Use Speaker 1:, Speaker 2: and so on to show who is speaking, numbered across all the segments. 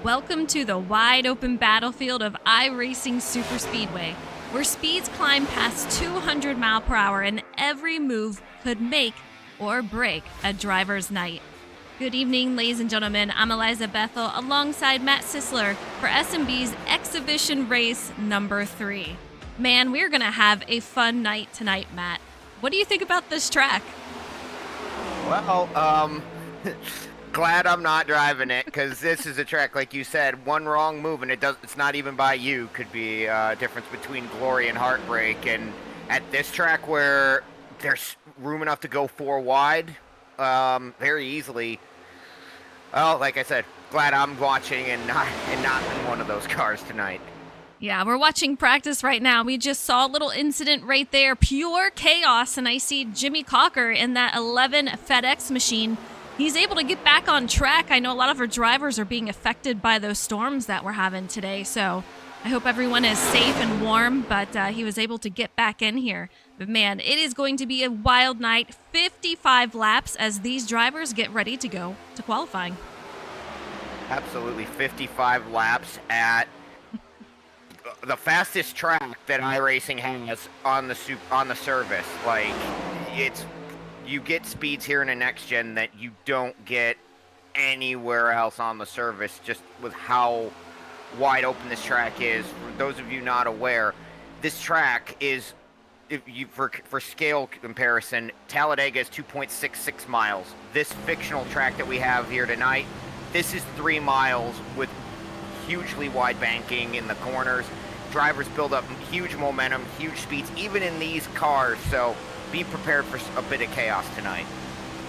Speaker 1: Welcome to the wide-open battlefield of iRacing Superspeedway, where speeds climb past 200 miles per hour and every move could make or break a driver's night. Good evening, ladies and gentlemen. I'm Eliza Bethel alongside Matt Sisler for SnB's exhibition race number 3. Man, we're going to have a fun night tonight, Matt. What do you think about this track?
Speaker 2: Well, glad I'm not driving it, because this is a track, like you said, one wrong move, and it's not even by you, could be a difference between glory and heartbreak. And at this track where there's room enough to go 4 wide very easily, well, like I said, glad I'm watching and not in one of those cars tonight.
Speaker 1: Yeah, we're watching practice right now. We just saw a little incident right there, pure chaos, and I see Jimmy Cocker in that 11 FedEx machine. He's able to get back on track. I know a lot of our drivers are being affected by those storms that we're having today, so I hope everyone is safe and warm, but he was able to get back in here. But man, it is going to be a wild night, 55 laps as these drivers get ready to go to qualifying.
Speaker 2: Absolutely, 55 laps at the fastest track that iRacing has on the service. Like, you get speeds here in the next gen that you don't get anywhere else on the service, just with how wide open this track is. For those of you not aware, this track is, for scale comparison, Talladega is 2.66 miles. This fictional track that we have here tonight, this is 3 miles with hugely wide banking in the corners. Drivers build up huge momentum, huge speeds, even in these cars, so be prepared for a bit of chaos tonight.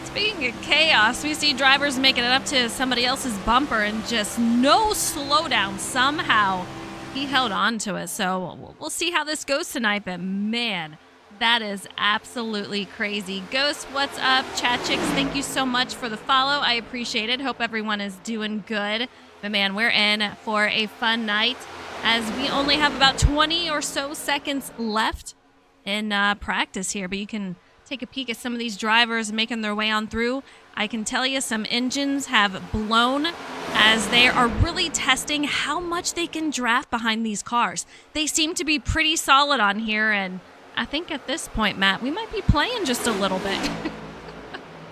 Speaker 1: Speaking of chaos, we see drivers making it up to somebody else's bumper and just no slowdown. Somehow he held on to it, so we'll see how this goes tonight, but man, that is absolutely crazy. Ghost, what's up? Chat Chicks, thank you so much for the follow. I appreciate it. Hope everyone is doing good. But man, we're in for a fun night as we only have about 20 or so seconds left in practice here. But you can take a peek at some of these drivers making their way on through. I can tell you some engines have blown as they are really testing how much they can draft behind these cars. They seem to be pretty solid on here, and I think at this point, Matt, we might be playing just a little bit.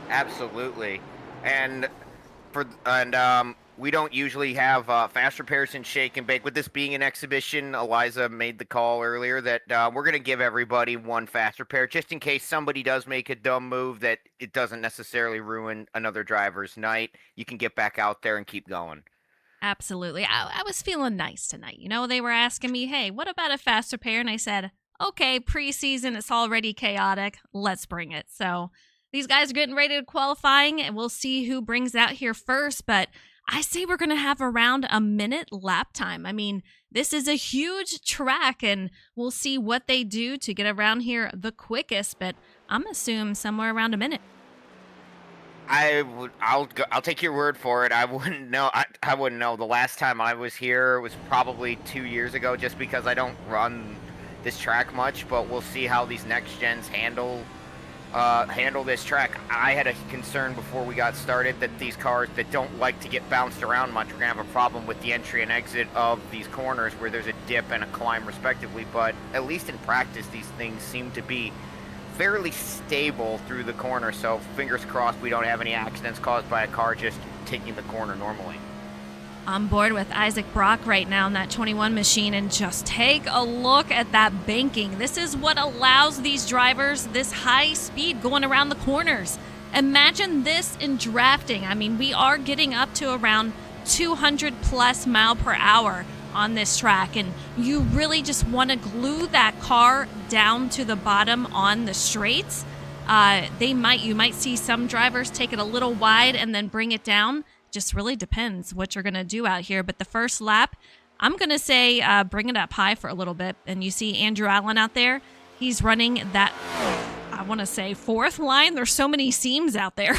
Speaker 2: Absolutely. And we don't usually have fast repairs and shake and bake. With this being an exhibition, Eliza made the call earlier that we're going to give everybody one fast repair, just in case somebody does make a dumb move that it doesn't necessarily ruin another driver's night. You can get back out there and keep going.
Speaker 1: Absolutely. I was feeling nice tonight. You know, they were asking me, hey, what about a fast repair? And I said, okay, preseason, it's already chaotic. Let's bring it. So these guys are getting ready to qualifying, and we'll see who brings out here first. But I say we're going to have around a minute lap time. I mean, this is a huge track, and we'll see what they do to get around here the quickest, but I'm assuming somewhere around a minute.
Speaker 2: I'll take your word for it. I wouldn't know. I wouldn't know. The last time I was here was probably 2 years ago, just because I don't run this track much, but we'll see how these next gens handle this track. I had a concern before we got started that these cars that don't like to get bounced around much are going to have a problem with the entry and exit of these corners where there's a dip and a climb respectively, but at least in practice these things seem to be fairly stable through the corner, so fingers crossed we don't have any accidents caused by a car just taking the corner normally.
Speaker 1: On board with Isaac Brock right now in that 21 machine, and just take a look at that banking. This is what allows these drivers this high speed going around the corners. Imagine this in drafting. I mean, we are getting up to around 200 plus mile per hour on this track, and you really just want to glue that car down to the bottom on the straights. You might see some drivers take it a little wide and then bring it down. Just really depends what you're going to do out here. But the first lap, I'm going to say bring it up high for a little bit. And you see Andrew Allen out there. He's running that, I want to say, 4th line. There's so many seams out there.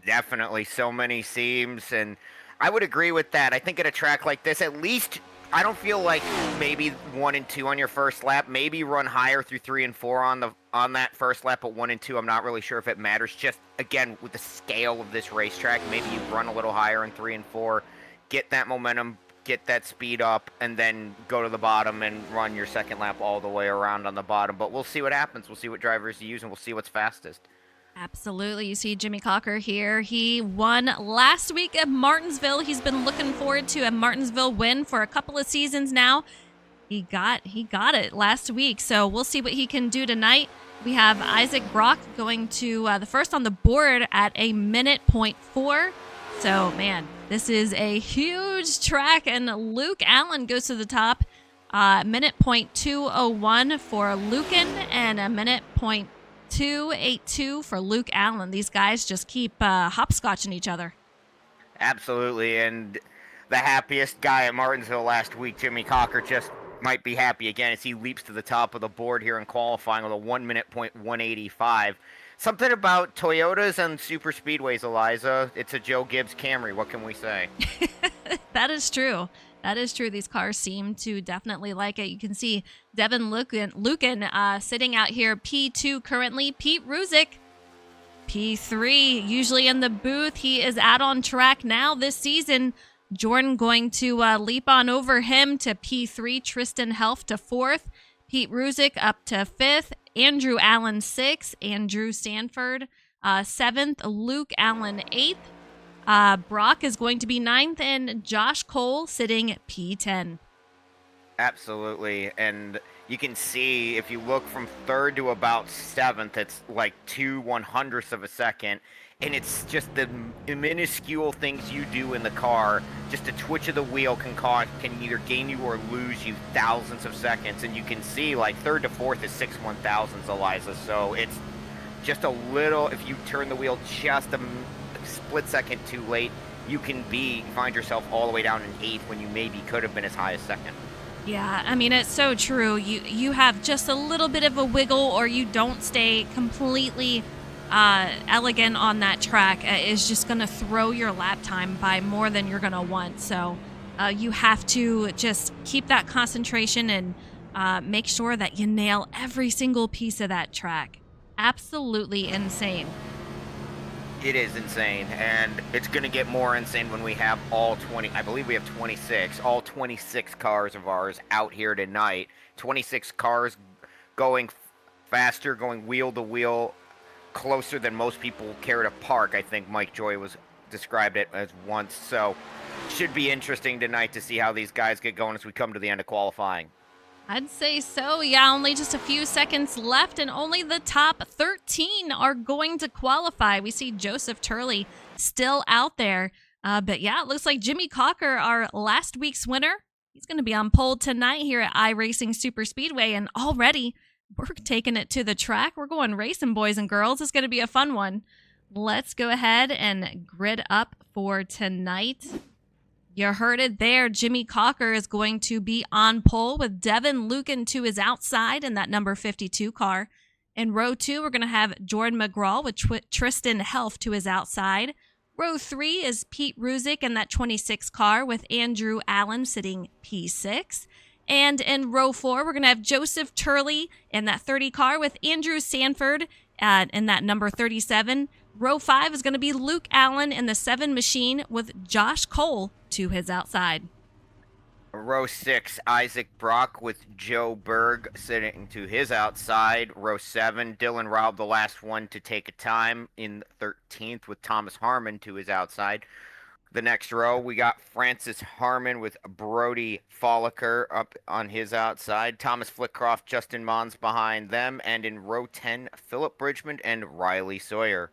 Speaker 2: Definitely so many seams. And I would agree with that. I think at a track like this, at least I don't feel like maybe 1 and 2 on your first lap. Maybe run higher through 3 and 4 on that first lap, but 1 and 2, I'm not really sure if it matters. Just again with the scale of this racetrack, maybe you run a little higher in 3 and 4, get that momentum, get that speed up, and then go to the bottom and run your second lap all the way around on the bottom. But we'll see what happens. We'll see what drivers you use, and we'll see what's fastest.
Speaker 1: Absolutely. You see Jimmy Cocker here. He won last week at Martinsville. He's been looking forward to a Martinsville win for a couple of seasons now. He got it last week, so we'll see what he can do tonight. We have Isaac Brock going to the first on the board at a minute .4. So, man, this is a huge track, and Luke Allen goes to the top. Minute .201 for Lucan and a minute .282 for Luke Allen. These guys just keep hopscotching each other.
Speaker 2: Absolutely, and the happiest guy at Martinsville last week, Jimmy Cocker, just might be happy again as he leaps to the top of the board here in qualifying with a 1 minute .185. Something about Toyotas and Superspeedways, Eliza. It's a Joe Gibbs Camry. What can we say?
Speaker 1: That is true. That is true. These cars seem to definitely like it. You can see Devin Lucan sitting out here, P2 currently. Pete Ruzick, P3, usually in the booth. He is out on track now this season. Jordan going to leap on over him to P3. Tristan Helf to 4th. Pete Ruzick up to 5th. Andrew Allen 6th. Andrew Sanford 7th. Luke Allen 8th. Brock is going to be 9th, and Josh Cole sitting P10.
Speaker 2: Absolutely, and you can see if you look from 3rd to about 7th, it's like 2/100ths of a second, and it's just the minuscule things you do in the car. Just a twitch of the wheel can either gain you or lose you thousands of seconds, and you can see like 3rd to 4th is 6/1000ths, Eliza. So it's just a little. If you turn the wheel just a split second too late, you can find yourself all the way down in 8th when you maybe could have been as high as 2nd.
Speaker 1: Yeah, I mean, it's so true. You have just a little bit of a wiggle, or you don't stay completely elegant on that track. Is just going to throw your lap time by more than you're going to want. So you have to just keep that concentration and make sure that you nail every single piece of that track. Absolutely insane.
Speaker 2: It is insane, and it's going to get more insane when we have all 20, I believe we have 26, all 26 cars of ours out here tonight. 26 cars going faster, going wheel to wheel, closer than most people care to park. I think Mike Joy described it as once. So should be interesting tonight to see how these guys get going as we come to the end of qualifying.
Speaker 1: I'd say so. Yeah, only just a few seconds left, and only the top 13 are going to qualify. We see Joseph Turley still out there. But yeah, it looks like Jimmy Cocker, our last week's winner, he's going to be on pole tonight here at iRacing Superspeedway, and already we're taking it to the track. We're going racing, boys and girls. It's going to be a fun one. Let's go ahead and grid up for tonight. You heard it there. Jimmy Cocker is going to be on pole with Devin Lucan to his outside in that number 52 car. In row 2, we're going to have Jordan McGraw with Tristan Helf to his outside. Row 3 is Pete Ruzick in that 26 car with Andrew Allen sitting P6. And in row 4, we're going to have Joseph Turley in that 30 car with Andrew Sanford in that number 37. Row 5 is going to be Luke Allen in the 7 machine with Josh Cole to his outside.
Speaker 2: Row 6, Isaac Brock with Joe Berg sitting to his outside. Row 7, Dylan Raub, the last one to take a time in 13th with Thomas Harmon to his outside. The next row, we got Francis Harmon with Brody Folliker up on his outside. Thomas Flickcroft, Justin Mons behind them. And in row 10, Philip Bridgman and Riley Sawyer.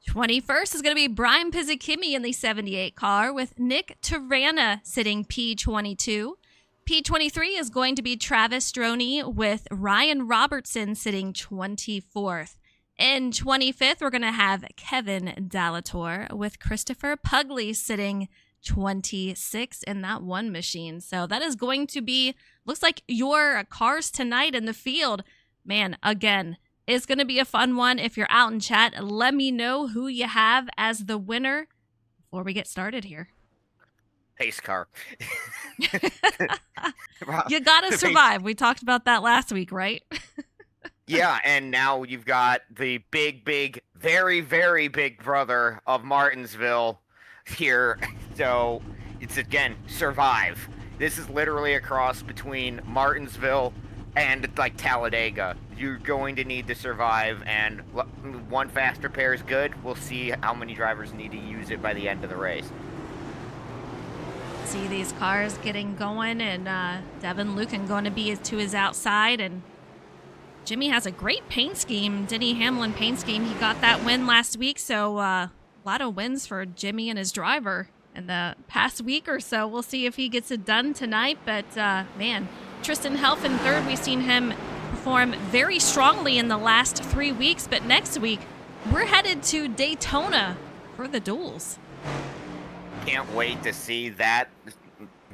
Speaker 1: 21st is going to be Brian Pizzikimi in the 78 car with Nick Tarana sitting P22. P23 is going to be Travis Stroney with Ryan Robertson sitting 24th. In 25th, we're going to have Kevin Dallator with Christopher Pugley sitting 26 in that 1 machine. So that is going to be, looks like your cars tonight in the field. Man, again, it's going to be a fun one. If you're out in chat, let me know who you have as the winner before we get started here.
Speaker 2: Pace car.
Speaker 1: You gotta
Speaker 2: The pace-
Speaker 1: survive. We talked about that last week, right?
Speaker 2: Yeah, and now you've got the big, very, very big brother of Martinsville here. So it's again, survive. This is literally a cross between Martinsville and like Talladega. You're going to need to survive, and one faster pair is good. We'll see how many drivers need to use it by the end of the race.
Speaker 1: See these cars getting going, and Devin Lucan going to be to his outside, and Jimmy has a great paint scheme, Denny Hamlin paint scheme. He got that win last week, so a lot of wins for Jimmy and his driver in the past week or so. We'll see if he gets it done tonight, but man, Tristan Helf in third. We've seen him perform very strongly in the last 3 weeks, but next week we're headed to Daytona for the duels.
Speaker 2: Can't wait to see that.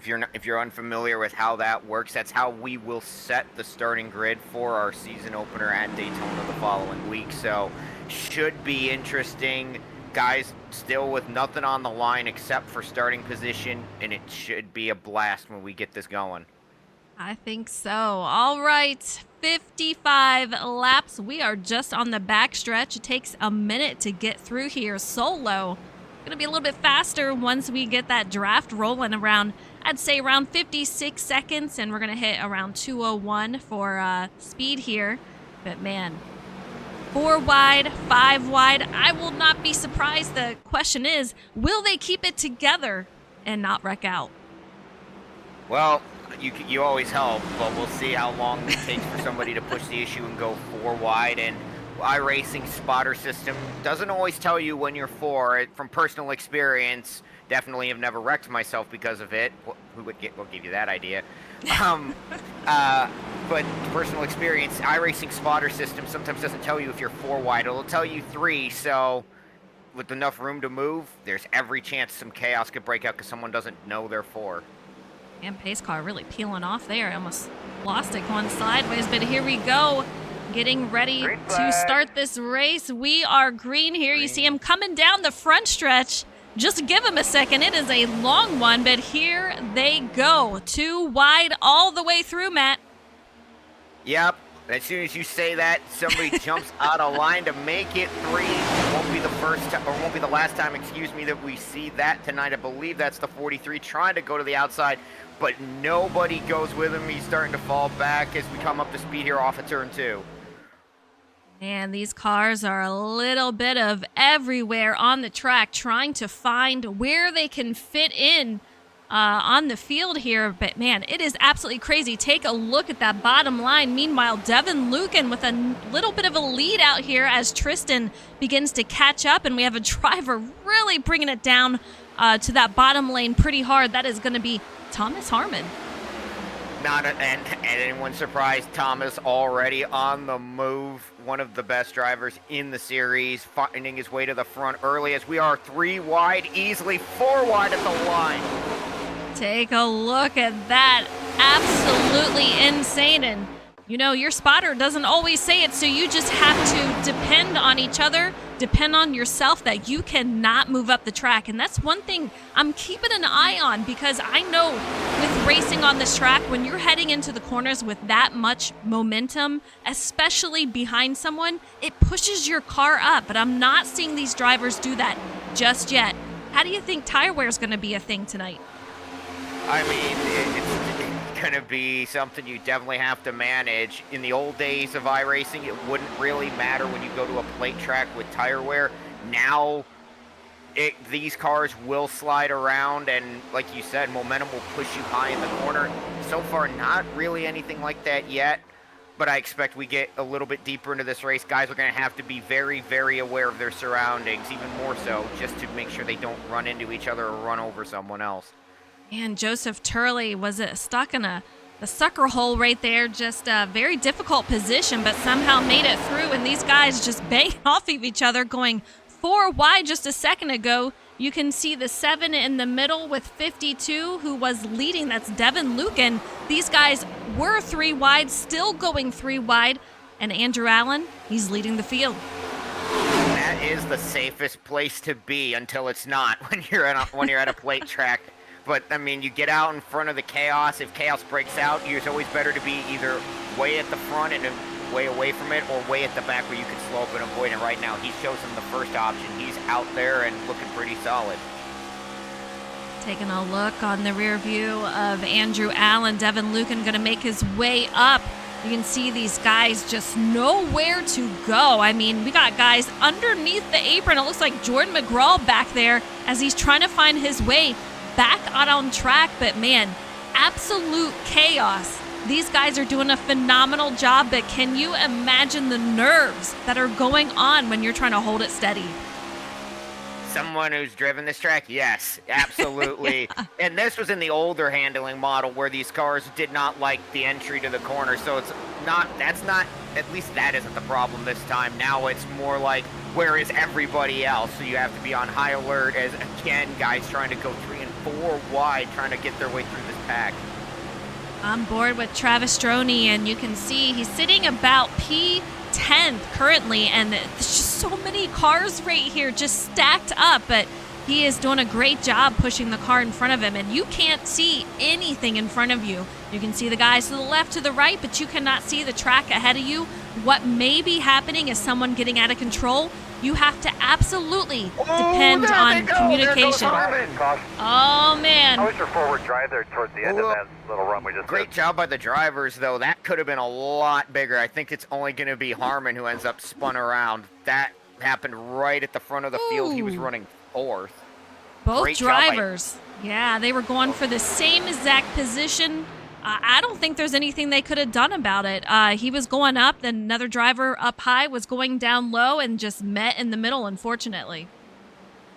Speaker 2: If you're unfamiliar with how that works, that's how we will set the starting grid for our season opener at Daytona the following week. So should be interesting. Guys still with nothing on the line except for starting position, and it should be a blast when we get this going.
Speaker 1: I think so. All right, 55 laps. We are just on the back stretch. It takes a minute to get through here solo. Going to be a little bit faster once we get that draft rolling around, I'd say around 56 seconds, and we're going to hit around 2:01 for speed here. But man, 4 wide, 5 wide, I will not be surprised. The question is, will they keep it together and not wreck out?
Speaker 2: Well, you always help, but we'll see how long it takes for somebody to push the issue and go 4 wide. And iRacing spotter system doesn't always tell you when you're 4. From personal experience, definitely have never wrecked myself because of it. Who will give you that idea? But personal experience, iRacing spotter system sometimes doesn't tell you if you're 4 wide. It'll tell you 3. So with enough room to move, there's every chance some chaos could break out because someone doesn't know they're 4.
Speaker 1: And pace car really peeling off there. I almost lost it going sideways, but here we go. Getting ready to start this race. We are green here. You see him coming down the front stretch. Just give him a second. It is a long one, but here they go. 2 wide all the way through, Matt.
Speaker 2: Yep. As soon as you say that, somebody jumps out of line to make it 3. It won't be the first time, or won't be the last time, excuse me, that we see that tonight. I believe that's the 43 trying to go to the outside, but nobody goes with him. He's starting to fall back as we come up to speed here off of turn 2.
Speaker 1: And these cars are a little bit of everywhere on the track, trying to find where they can fit in on the field here. But man, it is absolutely crazy. Take a look at that bottom line. Meanwhile, Devin Lucan with a little bit of a lead out here as Tristan begins to catch up, and we have a driver really bringing it down to that bottom lane pretty hard. That is going to be Thomas Harmon.
Speaker 2: And anyone surprised? Thomas already on the move. One of the best drivers in the series, finding his way to the front early as we are 3 wide, easily 4 wide at the line.
Speaker 1: Take a look at that. Absolutely insane. And, you know, your spotter doesn't always say it, so you just have to depend on each other, depend on yourself, that you cannot move up the track. And that's one thing I'm keeping an eye on, because I know with racing on this track, when you're heading into the corners with that much momentum, especially behind someone, it pushes your car up. But I'm not seeing these drivers do that just yet. How do you think tire wear is going to be a thing tonight?
Speaker 2: I mean, it's going to be something you definitely have to manage. In the old days of iRacing, it wouldn't really matter when you go to a plate track with tire wear. Now, these cars will slide around, and like you said, momentum will push you high in the corner. So far, not really anything like that yet, but I expect we get a little bit deeper into this race. Guys are going to have to be very, very aware of their surroundings, even more so, just to make sure they don't run into each other or run over someone else.
Speaker 1: And Joseph Turley was stuck in the sucker hole right there. Just a very difficult position, but somehow made it through. And these guys just bang off of each other, going 4 wide just a second ago. You can see the 7 in the middle with 52, who was leading. That's Devin Lucan. These guys were 3 wide, still going 3 wide. And Andrew Allen, he's leading the field. That
Speaker 2: is the safest place to be until it's not when you're at a plate track. but I mean, you get out in front of the chaos. If chaos breaks out, it's always better to be either way at the front and way away from it, or way at the back where you can slow up and avoid it. Right now, he shows him the first option. He's out there and looking pretty solid.
Speaker 1: Taking a look on the rear view of Andrew Allen, Devin Lucan going to make his way up. You can see these guys just nowhere to go. I mean, we got guys underneath the apron. It looks like Jordan McGraw back there as he's trying to find his way back out on track. But man, absolute chaos. These guys are doing a phenomenal job, but can you imagine the nerves that are going on when you're trying to hold it steady?
Speaker 2: Someone who's driven this track? Yes, absolutely. Yeah. And this was in the older handling model where these cars did not like the entry to the corner. So at least that isn't the problem this time. Now it's more like, where is everybody else? So you have to be on high alert as, again, guys trying to go 3 and 4 wide, trying to get their way through this pack.
Speaker 1: On board with Travis Stroney, and you can see he's sitting about P10th currently, and there's just so many cars right here just stacked up, but he is doing a great job pushing the car in front of him, and you can't see anything in front of you. You can see the guys to the left, to the right, but you cannot see the track ahead of you. What may be happening is someone getting out of control. You have to absolutely depend on communication. Oh, man.
Speaker 3: How was your forward drive there towards the end of that little run we just
Speaker 2: Great
Speaker 3: did?
Speaker 2: job by the drivers, though. That could have been a lot bigger. I think it's only going to be Harmon who ends up spun around. That happened right at the front of the field. He was running 4th.
Speaker 1: Both
Speaker 2: Great
Speaker 1: drivers. Yeah, they were going for the same exact position. I don't think there's anything they could have done about it. He was going up, then another driver up high was going down low and just met in the middle, unfortunately.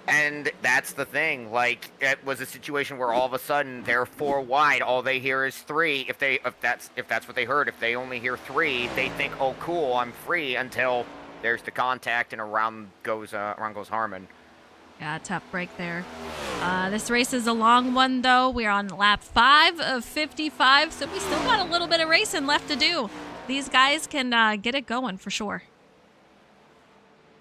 Speaker 2: And that's the thing. Like, it was a situation where all of a sudden they're 4 wide. All they hear is 3. If that's what they heard. If they only hear 3, they think, "Oh, cool, I'm free," until there's the contact and around goes Harmon.
Speaker 1: Yeah, tough break there. This race is a long one, though. We're on lap 5 of 55, so we still got a little bit of racing left to do. These guys can get it going for sure.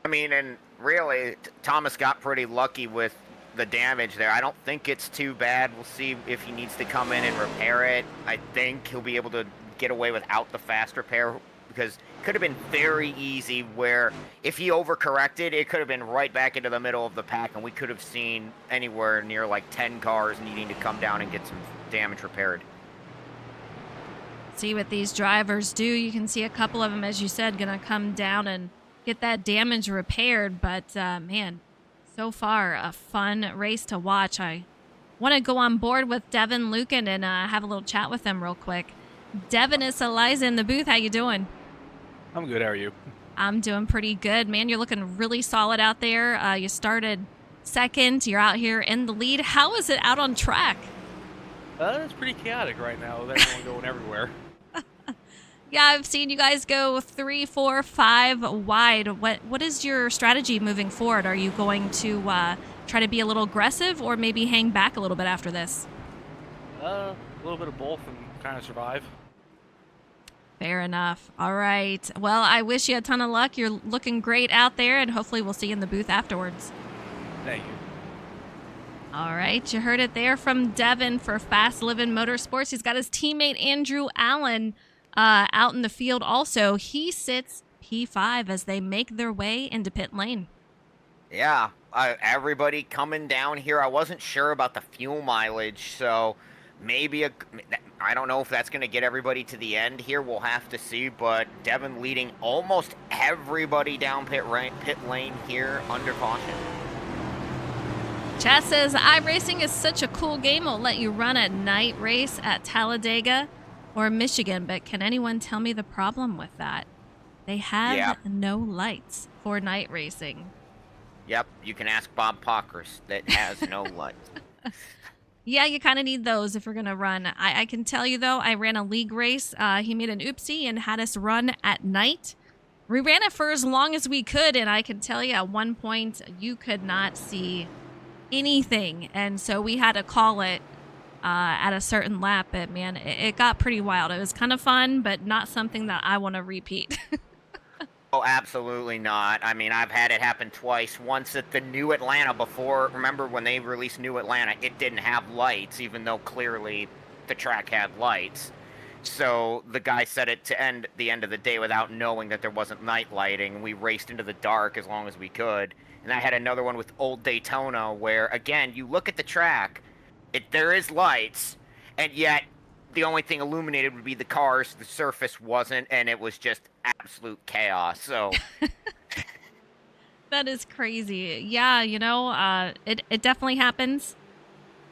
Speaker 2: I mean, and really, Thomas got pretty lucky with the damage there. I don't think it's too bad. We'll see if he needs to come in and repair it. I think he'll be able to get away without the fast repair, because it could have been very easy where if he overcorrected, it could have been right back into the middle of the pack, and we could have seen anywhere near like 10 cars needing to come down and get some damage repaired.
Speaker 1: See what these drivers do. You can see a couple of them, as you said, going to come down and get that damage repaired. But, man, so far a fun race to watch. I want to go on board with Devin Lucan and have a little chat with him real quick. Devin, it's Eliza in the booth. How you doing?
Speaker 4: I'm good. How are you?
Speaker 1: I'm doing pretty good, man. You're looking really solid out there. You started second. You're out here in the lead. How is it out on track?
Speaker 4: It's pretty chaotic right now. With everyone going everywhere.
Speaker 1: Yeah, I've seen you guys go 3, 4, 5 wide. What is your strategy moving forward? Are you going to try to be a little aggressive, or maybe hang back a little bit after this?
Speaker 4: A little bit of both and kind of survive.
Speaker 1: Fair enough. All right. Well, I wish you a ton of luck. You're looking great out there, and hopefully we'll see you in the booth afterwards.
Speaker 4: Thank you.
Speaker 1: All right. You heard it there from Devin for Fast Livin' Motorsports. He's got his teammate Andrew Allen out in the field also. He sits P5 as they make their way into pit lane.
Speaker 2: Yeah, everybody coming down here. I wasn't sure about the fuel mileage, so maybe I don't know if that's going to get everybody to the end here. We'll have to see, but Devin leading almost everybody down pit lane here under caution.
Speaker 1: Chat says, iRacing is such a cool game. It'll let you run a night race at Talladega or Michigan, but can anyone tell me the problem with that? They have no lights for night racing.
Speaker 2: Yep, you can ask Bob Pockers that has no lights.
Speaker 1: Yeah, you kind of need those if you're going to run. I can tell you, though, I ran a league race. He made an oopsie and had us run at night. We ran it for as long as we could, and I can tell you at one point you could not see anything. And so we had to call it at a certain lap. But, man, it got pretty wild. It was kind of fun, but not something that I want to repeat.
Speaker 2: Oh, absolutely not. I mean, I've had it happen twice. Once at the New Atlanta before. Remember when they released New Atlanta, it didn't have lights, even though clearly the track had lights. So the guy set it to end the end of the day without knowing that there wasn't night lighting. We raced into the dark as long as we could. And I had another one with Old Daytona where, again, you look at the track, there is lights, and yet the only thing illuminated would be the cars. The surface wasn't, and it was just absolute chaos. So
Speaker 1: That is crazy. Yeah, it definitely happens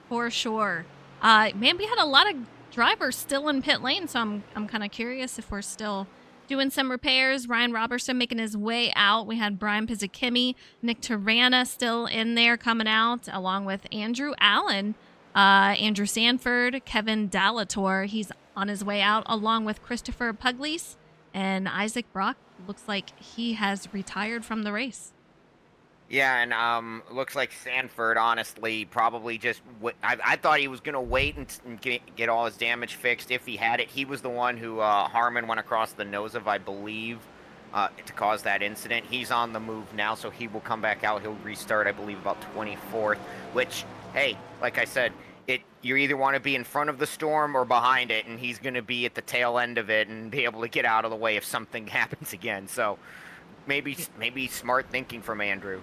Speaker 1: for sure. Man, we had a lot of drivers still in pit lane, so I'm kind of curious if we're still doing some repairs. Ryan Robertson making his way out. We had Brian Pizzichimi, Nick Tarana still in there coming out, along with Andrew Allen, Andrew Sanford, Kevin Dallator. He's on his way out, along with Christopher Pugliese, and Isaac Brock. Looks like he has retired from the race.
Speaker 2: yeah, and looks like Sanford, honestly, probably just. I thought he was gonna wait and get all his damage fixed if he had it. He was the one who Harmon went across the nose of, I believe, to cause that incident. He's on the move now, so he will come back out. He'll restart, I believe, about 24th. Which, hey, like I said, you either want to be in front of the storm or behind it, and he's gonna be at the tail end of it and be able to get out of the way if something happens again. So maybe smart thinking from Andrew.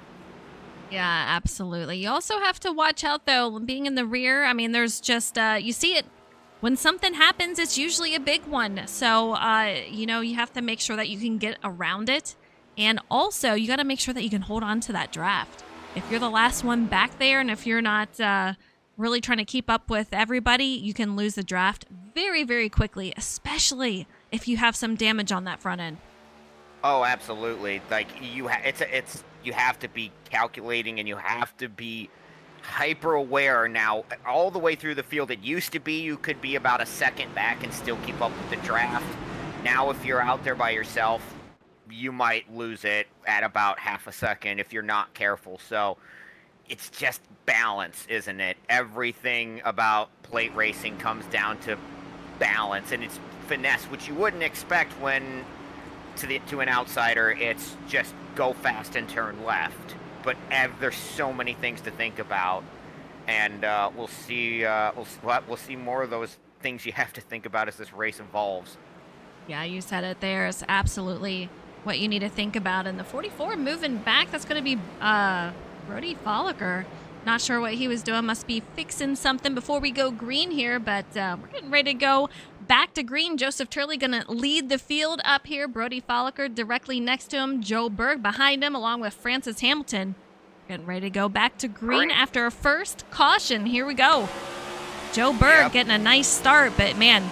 Speaker 1: Yeah, absolutely. You also have to watch out, though, being in the rear. I mean, there's just, you see it, when something happens, it's usually a big one. So, you have to make sure that you can get around it. And also, you got to make sure that you can hold on to that draft. If you're the last one back there, and if you're not really trying to keep up with everybody, you can lose the draft very, very quickly, especially if you have some damage on that front end.
Speaker 2: Oh, absolutely. Like you have to be calculating, and you have to be hyper aware now all the way through the field. It used to be you could be about a second back and still keep up with the draft. Now if you're out there by yourself, you might lose it at about half a second if you're not careful. So it's just balance, isn't it? Everything about plate racing comes down to balance, and it's finesse, which you wouldn't expect when to an outsider. It's just go fast and turn left. But there's so many things to think about, and we'll see more of those things you have to think about as this race evolves.
Speaker 1: Yeah, you said it there. It's absolutely what you need to think about. And the 44 moving back, that's going to be Brody Folliker. Not sure what he was doing. Must be fixing something before we go green here, but we're getting ready to go back to green. Joseph Turley going to lead the field up here. Brody Folliker directly next to him. Joe Berg behind him, along with Francis Hamilton. Getting ready to go back to green after a first caution. Here we go. Joe Berg getting a nice start, but man,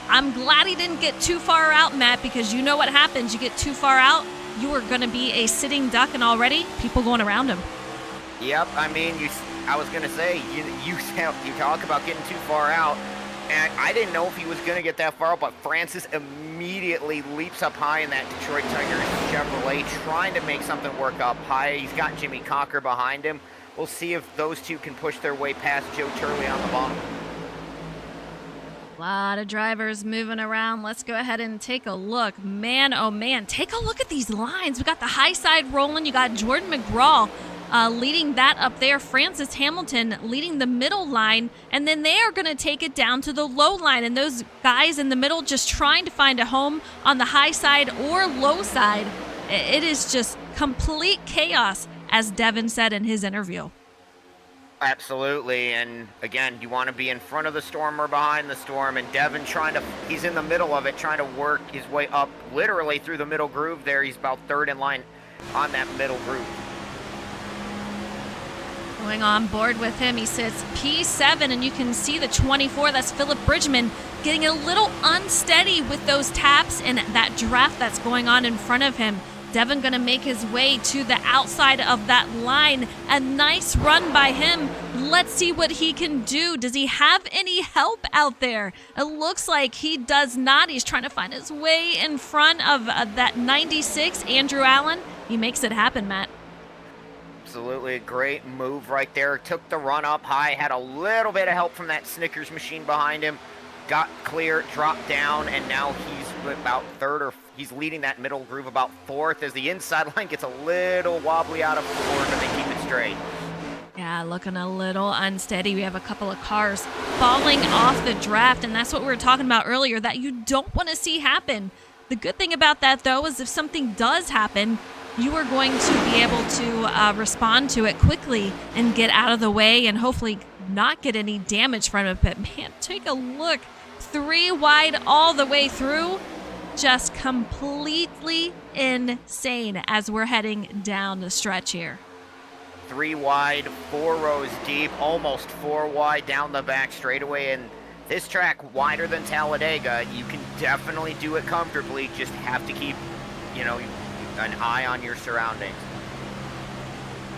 Speaker 1: I'm glad he didn't get too far out, Matt, because you know what happens. You get too far out, you are going to be a sitting duck, and already people going around him.
Speaker 2: Yep, I mean, I was going to say, you talk about getting too far out, and I didn't know if he was going to get that far out, but Francis immediately leaps up high in that Detroit Tigers Chevrolet, trying to make something work up high. He's got Jimmy Cocker behind him. We'll see if those two can push their way past Joe Turley on the bottom.
Speaker 1: A lot of drivers moving around. Let's go ahead and take a look. Man, oh man, take a look at these lines. We got the high side rolling. You got Jordan McGraw leading that up there. Francis Hamilton leading the middle line. And then they are going to take it down to the low line. And those guys in the middle just trying to find a home on the high side or low side. It is just complete chaos, as Devin said in his interview.
Speaker 2: Absolutely, and again, you want to be in front of the storm or behind the storm, and Devin he's in the middle of it, trying to work his way up literally through the middle groove there. He's about third in line on that middle groove.
Speaker 1: Going on board with him, he sits P7, and you can see the 24, that's Philip Bridgman, getting a little unsteady with those taps and that draft that's going on in front of him. Devin going to make his way to the outside of that line. A nice run by him. Let's see what he can do. Does he have any help out there? It looks like he does not. He's trying to find his way in front of that 96, Andrew Allen. He makes it happen, Matt.
Speaker 2: Absolutely a great move right there. Took the run up high, had a little bit of help from that Snickers machine behind him. got clear, dropped down, and now he's about third, or he's leading that middle groove about fourth as the inside line gets a little wobbly out of fourth, but they keep it straight.
Speaker 1: Yeah, looking a little unsteady. We have a couple of cars falling off the draft, and that's what we were talking about earlier, that you don't want to see happen. The good thing about that, though, is if something does happen, you are going to be able to respond to it quickly and get out of the way and hopefully not get any damage from it. But, man, take a look. 3 wide all the way through. Just completely insane as we're heading down the stretch here.
Speaker 2: 3 wide, 4 rows deep, almost 4 wide down the back straightaway, and this track wider than Talladega. You can definitely do it comfortably. Just have to keep, an eye on your surroundings.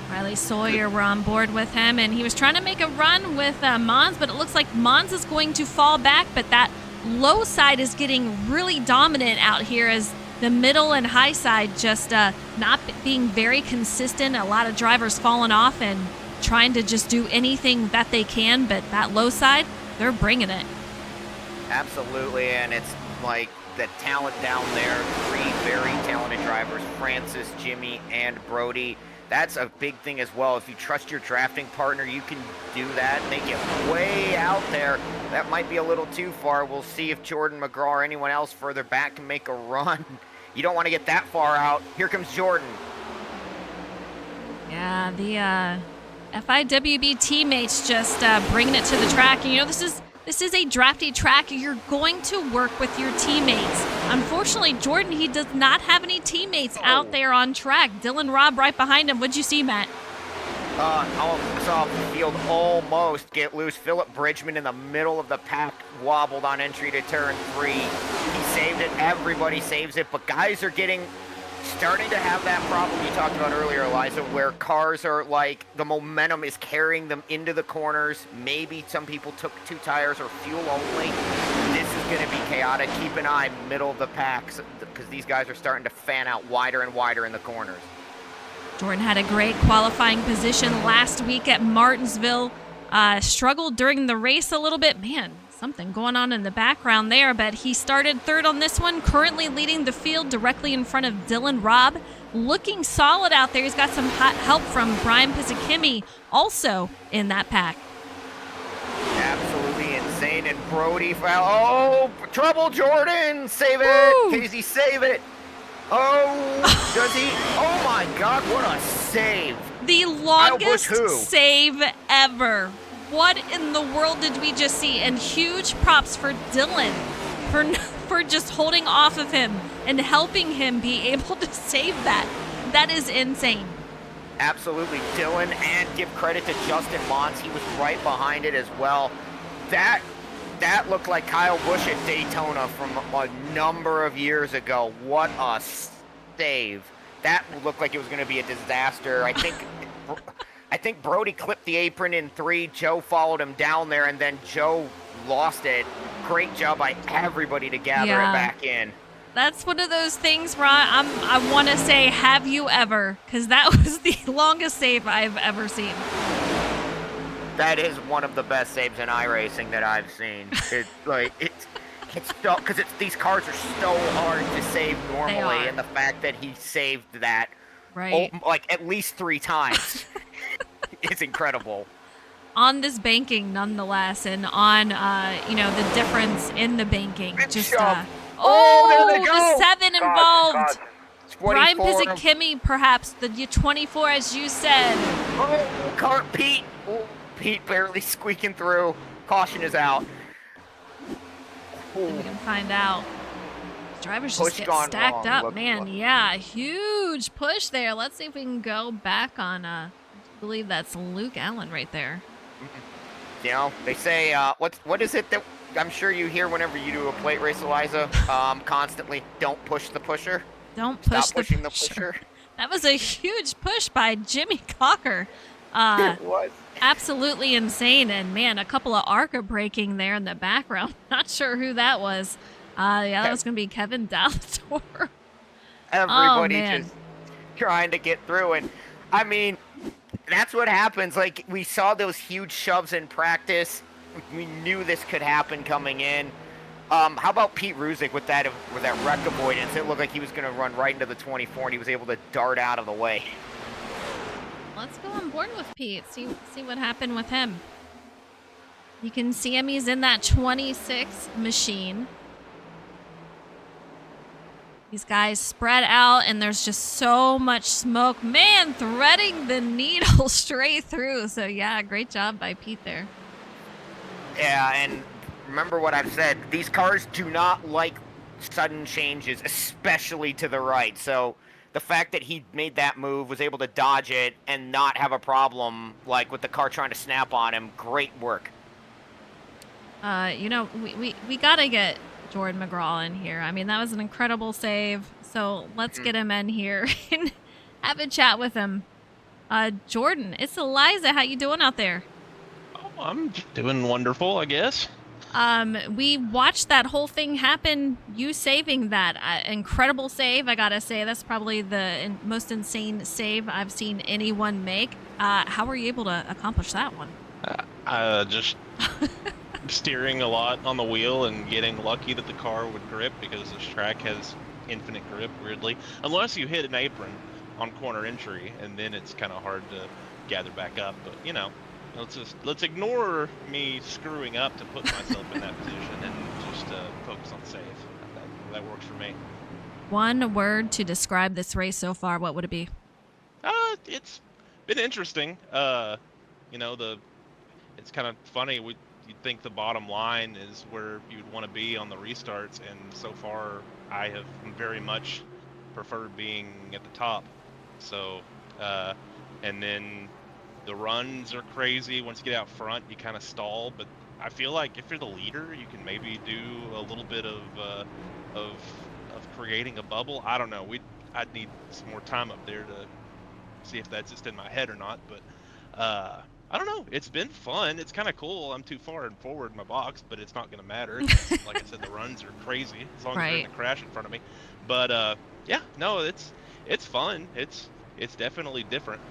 Speaker 1: Riley Sawyer, we're on board with him, and he was trying to make a run with Mons, but it looks like Mons is going to fall back, but that low side is getting really dominant out here as the middle and high side just not being very consistent. A lot of drivers falling off and trying to just do anything that they can, but that low side, they're bringing it.
Speaker 2: Absolutely, and it's like the talent down there, 3 very talented drivers, Francis, Jimmy, and Brody. That's a big thing as well. If you trust your drafting partner, you can do that. They get way out there. That might be a little too far. We'll see if Jordan McGraw or anyone else further back can make a run. You don't want to get that far out. Here comes Jordan.
Speaker 1: Yeah, the FIWB teammates just bringing it to the track. And, this is a drafty track. You're going to work with your teammates. Unfortunately, Jordan, he does not have any teammates out there on track. Dylan Robb right behind him. What'd you see, Matt?
Speaker 2: I saw the field almost get loose. Philip Bridgman in the middle of the pack wobbled on entry to turn 3. He saved it. Everybody saves it, but guys are starting to have that problem you talked about earlier, Eliza, where cars are the momentum is carrying them into the corners. Maybe some people took 2 tires or fuel only. This is going to be chaotic. Keep an eye middle of the pack because these guys are starting to fan out wider and wider in the corners.
Speaker 1: Jordan had a great qualifying position last week at Martinsville. Struggled during the race a little bit. Man, something going on in the background there, but he started third on this one, currently leading the field directly in front of Dylan Robb. Looking solid out there. He's got some hot help from Brian Pizzakimi also in that pack.
Speaker 2: Absolutely insane, and Brody fell. Oh, trouble, Jordan! Save it!
Speaker 1: Woo!
Speaker 2: Casey, save it! Oh, does he? Oh my God, what a save!
Speaker 1: The longest save ever. What in the world did we just see? And huge props for Dylan for just holding off of him and helping him be able to save that. That is insane.
Speaker 2: Absolutely, Dylan, and give credit to Justin Mons. He was right behind it as well. That looked like Kyle Busch at Daytona from a number of years ago. What a save. That looked like it was going to be a disaster. I think Brody clipped the apron in 3. Joe followed him down there, and then Joe lost it. Great job by everybody to gather it back in.
Speaker 1: That's one of those things where I want to say, have you ever? Because that was the longest save I've ever seen.
Speaker 2: That is one of the best saves in iRacing that I've seen. It's so, because these cars are so hard to save normally, and the fact that he saved that at least 3 times is incredible.
Speaker 1: On this banking, nonetheless, and on the difference in the banking.
Speaker 2: There they
Speaker 1: the
Speaker 2: go.
Speaker 1: 7 involved. Brian
Speaker 2: 24.
Speaker 1: Pizzakimi, perhaps the 24, as you said.
Speaker 2: Oh, Pete. Oh, Pete barely squeaking through. Caution is out.
Speaker 1: We can find out. Drivers just get stacked up, man. Yeah, huge push there. Let's see if we can go back on, I believe that's Luke Allen right there.
Speaker 2: They say, what is it that I'm sure you hear whenever you do a plate race, Eliza? Constantly, don't push the pusher.
Speaker 1: Don't push
Speaker 2: Stop pushing the pusher.
Speaker 1: That was a huge push by Jimmy Cocker.
Speaker 2: It was.
Speaker 1: Absolutely insane. And, man, a couple of ARCA braking there in the background. Not sure who that was. That was going to be Kevin Dallator.
Speaker 2: Everybody just trying to get through. And, I mean, that's what happens. We saw those huge shoves in practice. We knew this could happen coming in. How about Pete Ruzick with that wreck avoidance? It looked like he was going to run right into the 24, and he was able to dart out of the way.
Speaker 1: Let's go on board with Pete. See what happened with him. You can see him. He's in that 26 machine. These guys spread out, and there's just so much smoke. Man, threading the needle straight through. So, yeah, great job by Pete there.
Speaker 2: Yeah, and remember what I've said. These cars do not like sudden changes, especially to the right. So the fact that he made that move, was able to dodge it, and not have a problem, like with the car trying to snap on him, great work.
Speaker 1: You know, we got to get Jordan McGraw in here. I mean, that was an incredible save. So let's get him in here and have a chat with him. Jordan, it's Eliza. How you doing out there?
Speaker 5: Oh, I'm doing wonderful, I guess.
Speaker 1: We watched that whole thing happen. You saving that incredible save. I gotta say, that's probably the most insane save I've seen anyone make. How were you able to accomplish that one?
Speaker 5: Just steering a lot on the wheel and getting lucky that the car would grip, because this track has infinite grip, weirdly. Unless you hit an apron on corner entry, and then it's kind of hard to gather back up. But, you know, let's ignore me screwing up to put myself in that position and just focus on save. That works for me.
Speaker 1: One word to describe this race so far, what would it be?
Speaker 5: It's been interesting. You know, it's kind of funny. You'd think the bottom line is where you'd want to be on the restarts, and so far I have very much preferred being at the top. So, and then the runs are crazy. Once you get out front, you kind of stall. But I feel like if you're the leader, you can maybe do a little bit of creating a bubble. I don't know. I'd need some more time up there to see if that's just in my head or not. But I don't know. It's been fun. It's kind of cool. I'm too far forward in my box, but it's not going to matter. Like I said, the runs are crazy as long as they're in the crash in front of me. But yeah, no, it's fun. It's definitely different.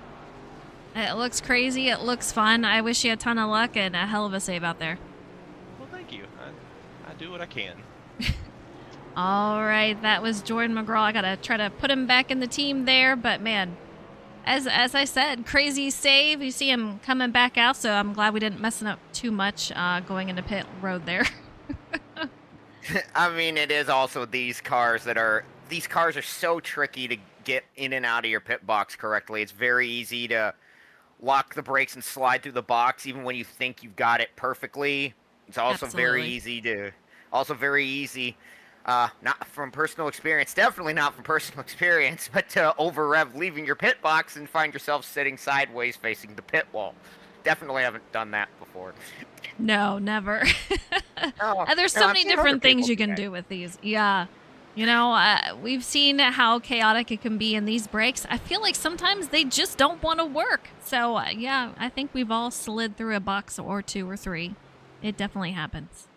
Speaker 1: It looks crazy. It looks fun. I wish you a ton of luck and a hell of a save out there.
Speaker 5: Well, thank you. I do what I can.
Speaker 1: All right, that was Jordan McGraw. I gotta try to put him back in the team there, but man, as I said, crazy save. You see him coming back out, so I'm glad we didn't mess it up too much going into pit road there.
Speaker 2: I mean, it is also these cars are so tricky to get in and out of your pit box correctly. It's very easy to lock the brakes and slide through the box even when you think you've got it perfectly. It's also very easy, not from personal experience, definitely not from personal experience, but to over-rev leaving your pit box and find yourself sitting sideways facing the pit wall. Definitely haven't done that before.
Speaker 1: No, never. There's so many different things you can do with these. Yeah. You know, we've seen how chaotic it can be in these breaks. I feel like sometimes they just don't want to work. So, yeah, I think we've all slid through a box or two or three. It definitely happens.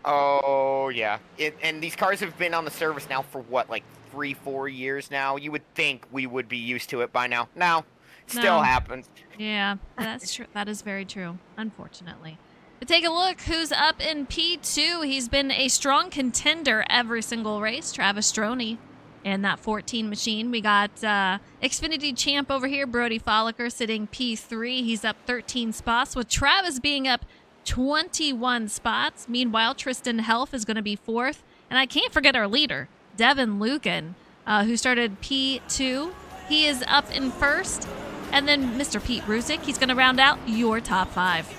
Speaker 2: Oh, yeah. And these cars have been on the service now for, what, like 3-4 years now? You would think we would be used to it by now. No, it still happens.
Speaker 1: Yeah, that's true. That is very true, unfortunately. But take a look who's up in P2. He's been a strong contender every single race. Travis Stroney in that 14 machine. We got Xfinity champ over here, Brody Folliker, sitting P3. He's up 13 spots, with Travis being up 21 spots. Meanwhile, Tristan Helf is going to be 4th. And I can't forget our leader, Devin Lucan, who started P2. He is up in 1st. And then Mr. Pete Ruzick, he's going to round out your top 5.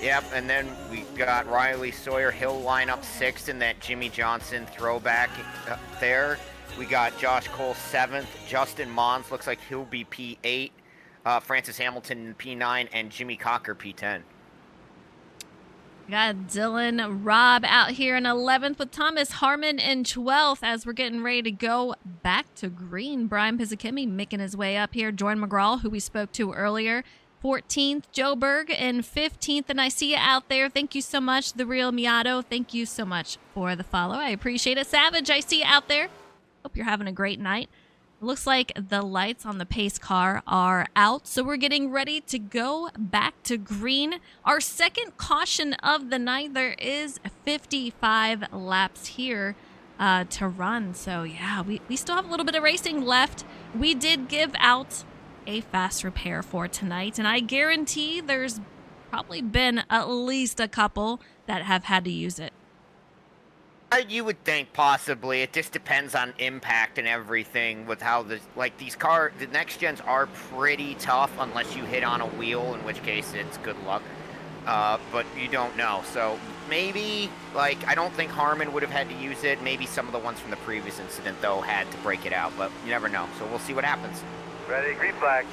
Speaker 2: Yep, and then we got Riley Sawyer. He'll line up 6th in that Jimmy Johnson throwback there. We got Josh Cole 7th. Justin Mons looks like he'll be P8. Francis Hamilton P9, and Jimmy Cocker P10.
Speaker 1: We got Dylan Robb out here in 11th, with Thomas Harmon in 12th as we're getting ready to go back to green. Brian Pizzakemi making his way up here. Jordan McGraw, who we spoke to earlier, 14th. Joe Berg in 15th. And I see you out there. Thank you so much, The Real Miato. Thank you so much for the follow. I appreciate it. Savage, I see you out there. Hope you're having a great night. Looks like the lights on the pace car are out, so we're getting ready to go back to green. Our second caution of the night. There is 55 laps here to run. So yeah, we still have a little bit of racing left. We did give out a fast repair for tonight, and I guarantee there's probably been at least a couple that have had to use it.
Speaker 2: You would think possibly. It just depends on impact and everything with how the next gens are pretty tough unless you hit on a wheel, in which case it's good luck. But you don't know. So maybe, I don't think Harmon would have had to use it. Maybe some of the ones from the previous incident, though, had to break it out. But you never know. So we'll see what happens.
Speaker 3: Ready, green flag.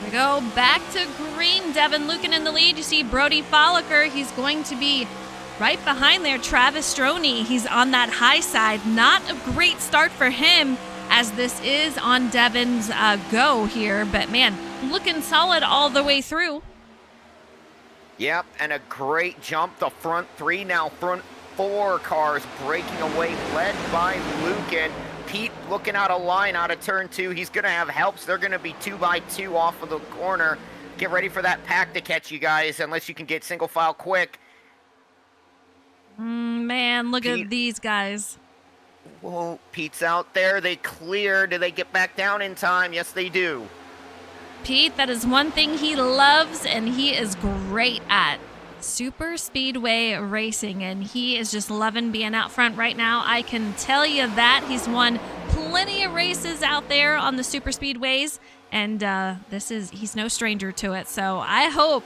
Speaker 1: We go back to green. Devin Lucan in the lead. You see Brody Folliker. He's going to be right behind there. Travis Stroney. He's on that high side. Not a great start for him, as this is on Devin's go here. But man, looking solid all the way through.
Speaker 2: Yep, and a great jump. The front three, now front four cars breaking away, led by Lucan. Pete looking out of line out of turn two. He's going to have helps. They're going to be 2x2 off of the corner. Get ready for that pack to catch you guys, unless you can get single file quick.
Speaker 1: Man, look at these guys.
Speaker 2: Whoa, Pete's out there. They clear. Do they get back down in time? Yes, they do.
Speaker 1: Pete, that is one thing he loves, and he is great at Superspeedway racing, and he is just loving being out front right now. I can tell you that. He's won plenty of races out there on the Superspeedways, and he's no stranger to it. So I hope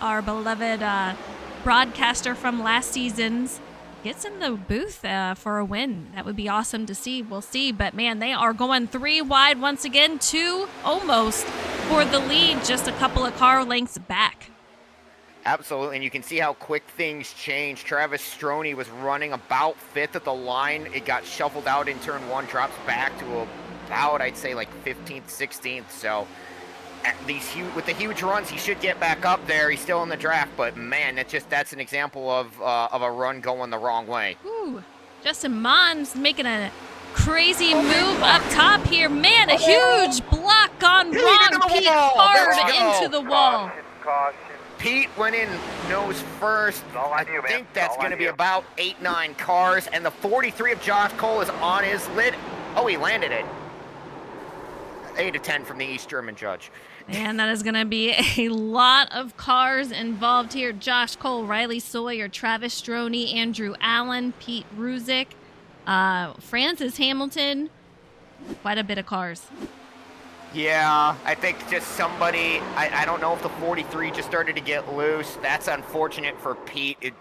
Speaker 1: our beloved broadcaster from last season's gets in the booth for a win. That would be awesome to see. We'll see. But man, they are going 3 wide once again, 2 almost for the lead, just a couple of car lengths back.
Speaker 2: Absolutely, and you can see how quick things change. Travis Stroney was running about 5th at the line. It got shuffled out in turn 1, drops back to about, I'd say, 15th, 16th. So with the huge runs, he should get back up there. He's still in the draft, but man, that's an example of a run going the wrong way.
Speaker 1: Ooh, Justin Mons making a crazy move up top here. Man, a huge block on Ron Pete hard into the wall.
Speaker 3: Caution.
Speaker 2: Pete went in nose first. I think that's going to be about 8-9 cars, and the 43 of Josh Cole is on his lid. Oh, he landed it. 8-10 from the East German judge.
Speaker 1: And that is going to be a lot of cars involved here. Josh Cole, Riley Sawyer, Travis Stroney, Andrew Allen, Pete Ruzick, Francis Hamilton. Quite a bit of cars.
Speaker 2: Yeah, I think just somebody, I don't know if the 43 just started to get loose. That's unfortunate for Pete. It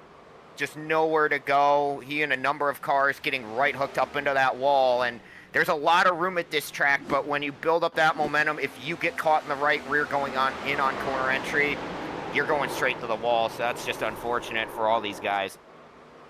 Speaker 2: just nowhere to go. He and a number of cars getting right hooked up into that wall, and there's a lot of room at this track, but when you build up that momentum, if you get caught in the right rear going on corner entry, you're going straight to the wall. So that's just unfortunate for all these guys.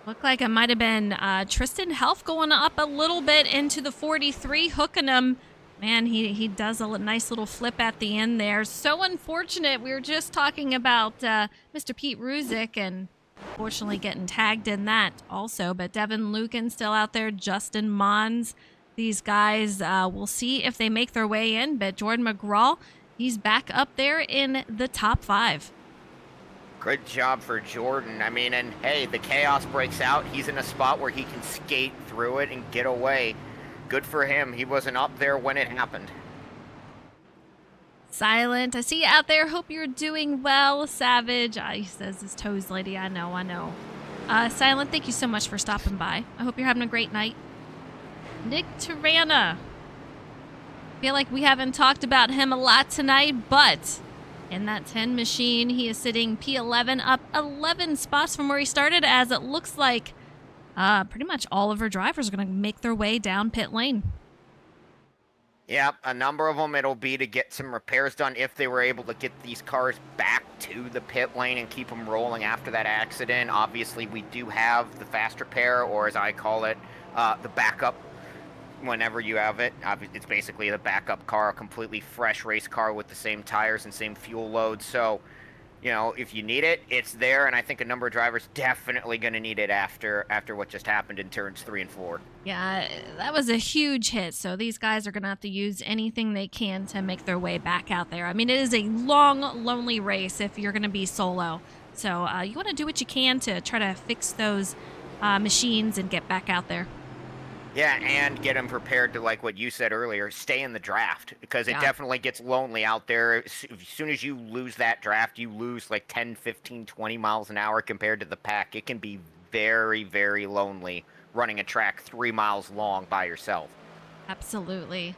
Speaker 1: Looked like it might have been Tristan Helf going up a little bit into the 43, hooking him. Man, he does a nice little flip at the end there. So unfortunate. We were just talking about Mr. Pete Ruzick, and fortunately getting tagged in that also. But Devin Lucan still out there, Justin Mons. These guys, we'll see if they make their way in. But Jordan McGraw, he's back up there in the top 5.
Speaker 2: Good job for Jordan. I mean, and hey, the chaos breaks out. He's in a spot where he can skate through it and get away. Good for him. He wasn't up there when it happened.
Speaker 1: Silent, I see you out there. Hope you're doing well. Savage, he says his toes lady. I know. Silent, thank you so much for stopping by. I hope you're having a great night. Nick Tirana. Feel like we haven't talked about him a lot tonight, but in that 10 machine, he is sitting P11, up 11 spots from where he started, as it looks like pretty much all of our drivers are going to make their way down pit lane.
Speaker 2: Yep, a number of them, it'll be to get some repairs done if they were able to get these cars back to the pit lane and keep them rolling after that accident. Obviously, we do have the fast repair, or as I call it, the backup. Whenever you have it, it's basically the backup car, a completely fresh race car with the same tires and same fuel load. So if you need it, it's there, and I think a number of drivers definitely going to need it after what just happened in turns 3 and 4.
Speaker 1: Yeah, that was a huge hit. So these guys are going to have to use anything they can to make their way back out there. I mean, it is a long, lonely race if you're going to be solo. So you want to do what you can to try to fix those machines and get back out there.
Speaker 2: Yeah, and get them prepared to, like what you said earlier, stay in the draft, because it definitely gets lonely out there. As soon as you lose that draft, you lose like 10, 15, 20 miles an hour compared to the pack. It can be very, very lonely running a track 3 miles long by yourself.
Speaker 1: Absolutely.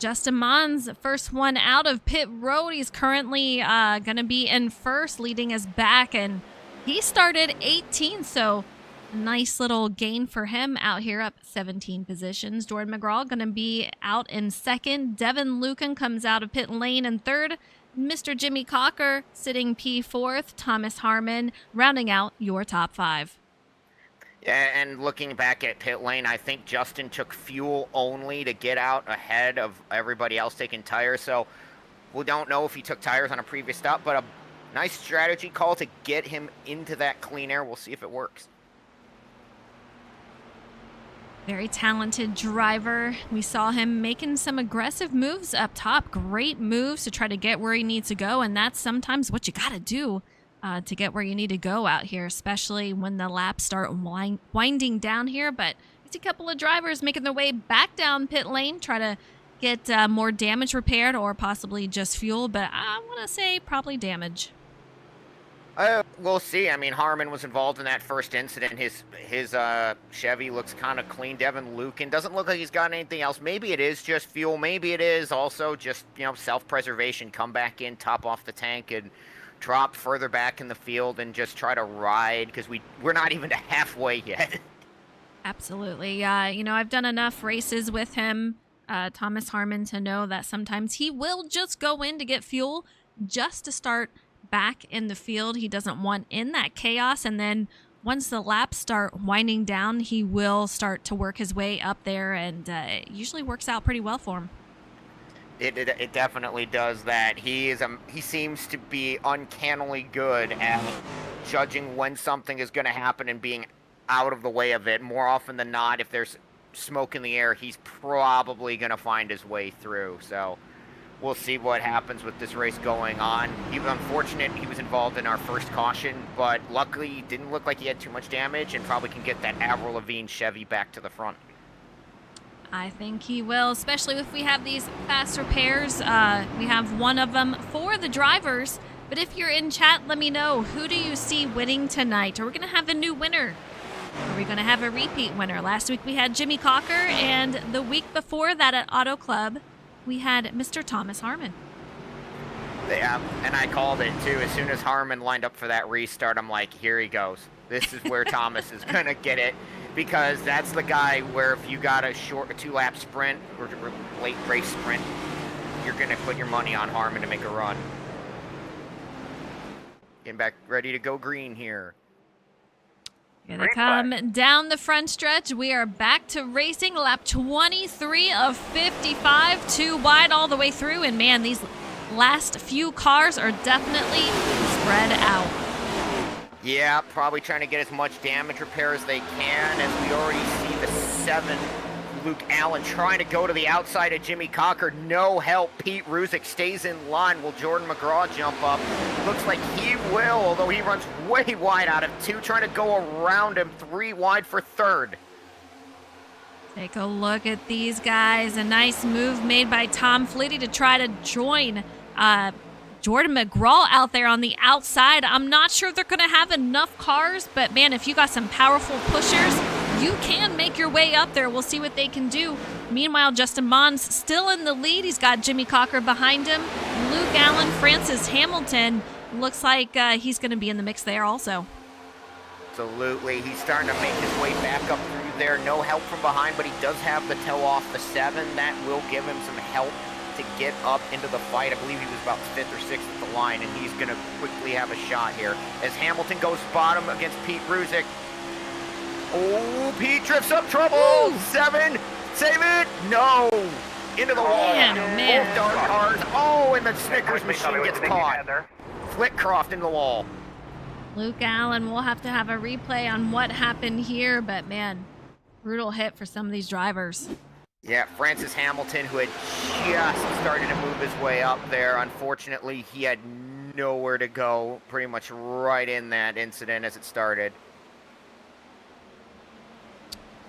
Speaker 1: Justin Mons, first one out of pit road. He's currently going to be in first, leading us back, and he started 18th, so nice little gain for him out here, up 17 positions. Jordan McGraw going to be out in second. Devin Lucan comes out of pit lane in third. Mr. Jimmy Cocker sitting P4th. Thomas Harmon rounding out your top 5.
Speaker 2: Yeah, and looking back at pit lane, I think Justin took fuel only to get out ahead of everybody else taking tires. So we don't know if he took tires on a previous stop, but a nice strategy call to get him into that clean air. We'll see if it works.
Speaker 1: Very talented driver. We saw him making some aggressive moves up top. Great moves to try to get where he needs to go, and that's sometimes what you got to do to get where you need to go out here, especially when the laps start winding down here. But I see a couple of drivers making their way back down pit lane, try to get more damage repaired or possibly just fuel, but I want to say probably damage.
Speaker 2: We'll see. I mean, Harmon was involved in that first incident. His Chevy looks kind of clean. Devin Lucan doesn't look like he's got anything else. Maybe it is just fuel. Maybe it is also just, self-preservation. Come back in, top off the tank, and drop further back in the field and just try to ride, because we're not even to halfway yet.
Speaker 1: Absolutely. I've done enough races with him, Thomas Harmon, to know that sometimes he will just go in to get fuel just to start back in the field. He doesn't want in that chaos, and then once the laps start winding down, he will start to work his way up there, and it usually works out pretty well for him.
Speaker 2: It definitely does that. He seems to be uncannily good at judging when something is going to happen and being out of the way of it. More often than not, if there's smoke in the air, he's probably going to find his way through. So we'll see what happens with this race going on. He was unfortunate he was involved in our first caution, but luckily he didn't look like he had too much damage and probably can get that Avril Lavigne Chevy back to the front.
Speaker 1: I think he will, especially if we have these fast repairs. We have one of them for the drivers, but if you're in chat, let me know, who do you see winning tonight? Are we going to have a new winner? Are we going to have a repeat winner? Last week we had Jimmy Cocker, and the week before that at Auto Club, we had Mr. Thomas Harmon.
Speaker 2: Yeah, and I called it too. As soon as Harmon lined up for that restart, I'm like, here he goes. This is where Thomas is going to get it, because that's the guy where if you got a 2-lap sprint or late race sprint, you're going to put your money on Harmon to make a run. Getting back ready to go green here.
Speaker 1: Here they come down the front stretch. We are back to racing. Lap 23 of 55, 2 wide all the way through. And man, these last few cars are definitely spread out.
Speaker 2: Yeah, probably trying to get as much damage repair as they can, as we already see the 7, Luke Allen, trying to go to the outside of Jimmy Cocker. No help. Pete Ruzick stays in line. Will Jordan McGraw jump up? Looks like he will, although he runs way wide out of 2, trying to go around him. 3 wide for 3rd.
Speaker 1: Take a look at these guys. A nice move made by Tom Fleety to try to join Jordan McGraw out there on the outside. I'm not sure they're going to have enough cars, but man, if you got some powerful pushers, you can make your way up there. We'll see what they can do. Meanwhile, Justin Mons still in the lead. He's got Jimmy Cocker behind him. Luke Allen, Francis Hamilton. Looks like he's going to be in the mix there also.
Speaker 2: Absolutely. He's starting to make his way back up through there. No help from behind, but he does have the toe off the 7. That will give him some help to get up into the fight. I believe he was about 5th or 6th at the line, and he's going to quickly have a shot here. As Hamilton goes bottom against Pete Ruzick. Oh, Pete drifts up trouble. Ooh. 7, save it. No. Into the wall.
Speaker 1: Man, oh man.
Speaker 2: Both dark cars. Oh, and the Snickers machine gets caught. Flitcroft in the wall.
Speaker 1: Luke Allen will have to have a replay on what happened here, but man, brutal hit for some of these drivers.
Speaker 2: Yeah, Francis Hamilton, who had just started to move his way up there. Unfortunately, he had nowhere to go, pretty much right in that incident as it started.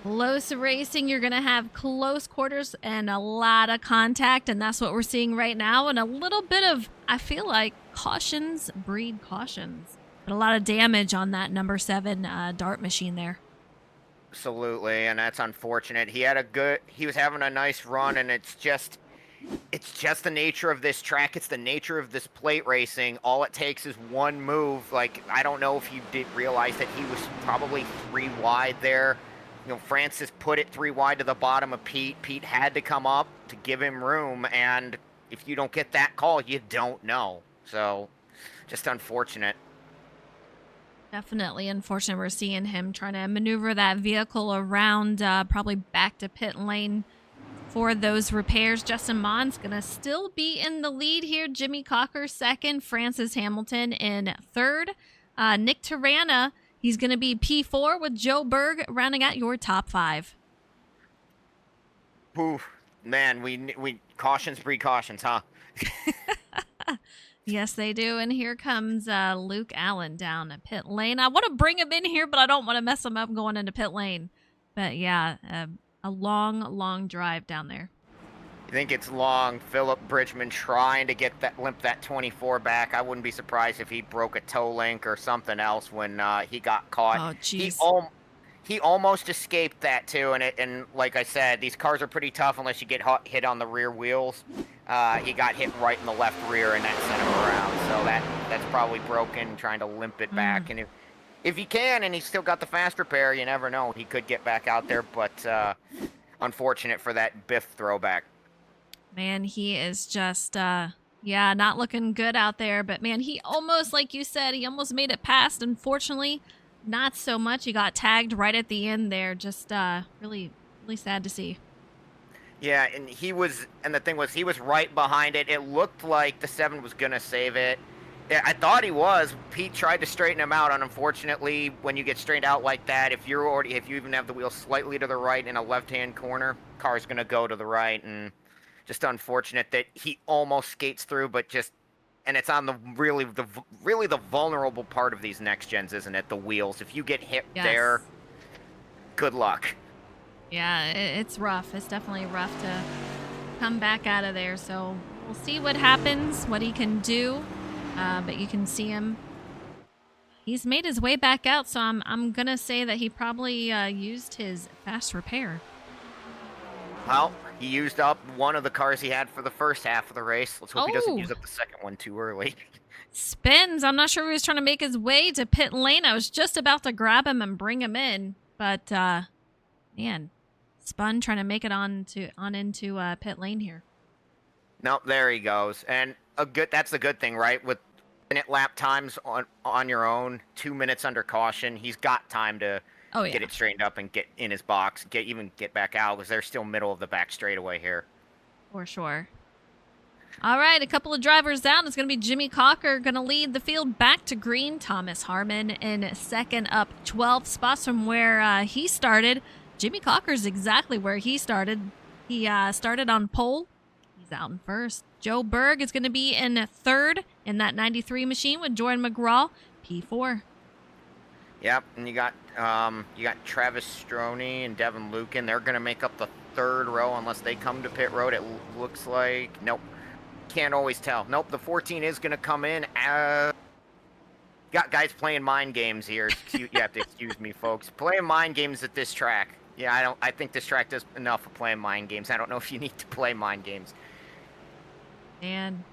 Speaker 1: Close racing, you're going to have close quarters and a lot of contact, and that's what we're seeing right now. And a little bit of, I feel like, cautions breed cautions. But a lot of damage on that number 7 dart machine there.
Speaker 2: Absolutely, and that's unfortunate. He was having a nice run, and it's just the nature of this track. It's the nature of this plate racing. All it takes is one move. Like, I don't know if you did realize that he was probably 3 wide there. You know, Francis put it 3 wide to the bottom of Pete. Pete had to come up to give him room, and if you don't get that call, you don't know. So, just unfortunate.
Speaker 1: Definitely unfortunate. We're seeing him trying to maneuver that vehicle around, probably back to pit lane for those repairs. Justin Mon's going to still be in the lead here. Jimmy Cocker second, Francis Hamilton in third. Nick Tarana, he's going to be P4 with Joe Berg rounding out your top 5.
Speaker 2: Oof, man, we cautions breed cautions, huh?
Speaker 1: Yes, they do. And here comes Luke Allen down at pit lane. I want to bring him in here, but I don't want to mess him up going into pit lane. But yeah, a long, long drive down there.
Speaker 2: You think it's long? Philip Bridgman trying to limp that 24 back. I wouldn't be surprised if he broke a toe link or something else when he got caught.
Speaker 1: Oh, jeez.
Speaker 2: He almost escaped that too, and like I said, these cars are pretty tough unless you get hit on the rear wheels. He got hit right in the left rear, and that sent him around. So that's probably broken, trying to limp it back. And if he can, and he's still got the fast repair, you never know. He could get back out there, but unfortunate for that Biff throwback.
Speaker 1: Man, he is just, not looking good out there. But man, he almost, like you said, he almost made it past. Unfortunately, not so much. He got tagged right at the end there. Just really, really sad to see.
Speaker 2: Yeah, and the thing was, he was right behind it. It looked like the 7 was gonna save it. Yeah, I thought he was. Pete tried to straighten him out, and unfortunately, when you get straightened out like that, if you even have the wheel slightly to the right in a left-hand corner, car's gonna go to the right, and just unfortunate that he almost skates through, but just, and it's on the really the vulnerable part of these next gens, isn't it? The wheels. If you get hit there, good luck.
Speaker 1: Yeah, it's rough. It's definitely rough to come back out of there. So we'll see what happens, what he can do. But you can see him. He's made his way back out, so I'm gonna say that he probably used his fast repair.
Speaker 2: Well, he used up one of the cars he had for the first half of the race. Let's hope he doesn't use up the second one too early.
Speaker 1: Spins. I'm not sure if he was trying to make his way to pit lane. I was just about to grab him and bring him in, but man, spun trying to make it on into pit lane here.
Speaker 2: Nope, there he goes. And that's the good thing, right? With minute lap times on your own, 2 minutes under caution, he's got time to get it straightened up and get in his box, get back out, because they're still middle of the back straightaway here.
Speaker 1: For sure. All right, a couple of drivers down. It's going to be Jimmy Cocker going to lead the field back to green. Thomas Harmon in second, up 12 spots from where he started. Jimmy Cocker's exactly where he started. He started on pole. He's out in first. Joe Berg is going to be in third in that 93 machine with Jordan McGraw, P4.
Speaker 2: Yep, and you got Travis Stroney and Devin Lucan. They're going to make up the third row unless they come to pit road. It looks like nope. Can't always tell. Nope, the 14 is going to come in. Got guys playing mind games here. You have to excuse me, folks. Playing mind games at this track. Yeah, I think this track does enough of playing mind games. I don't know if you need to play mind games.
Speaker 1: And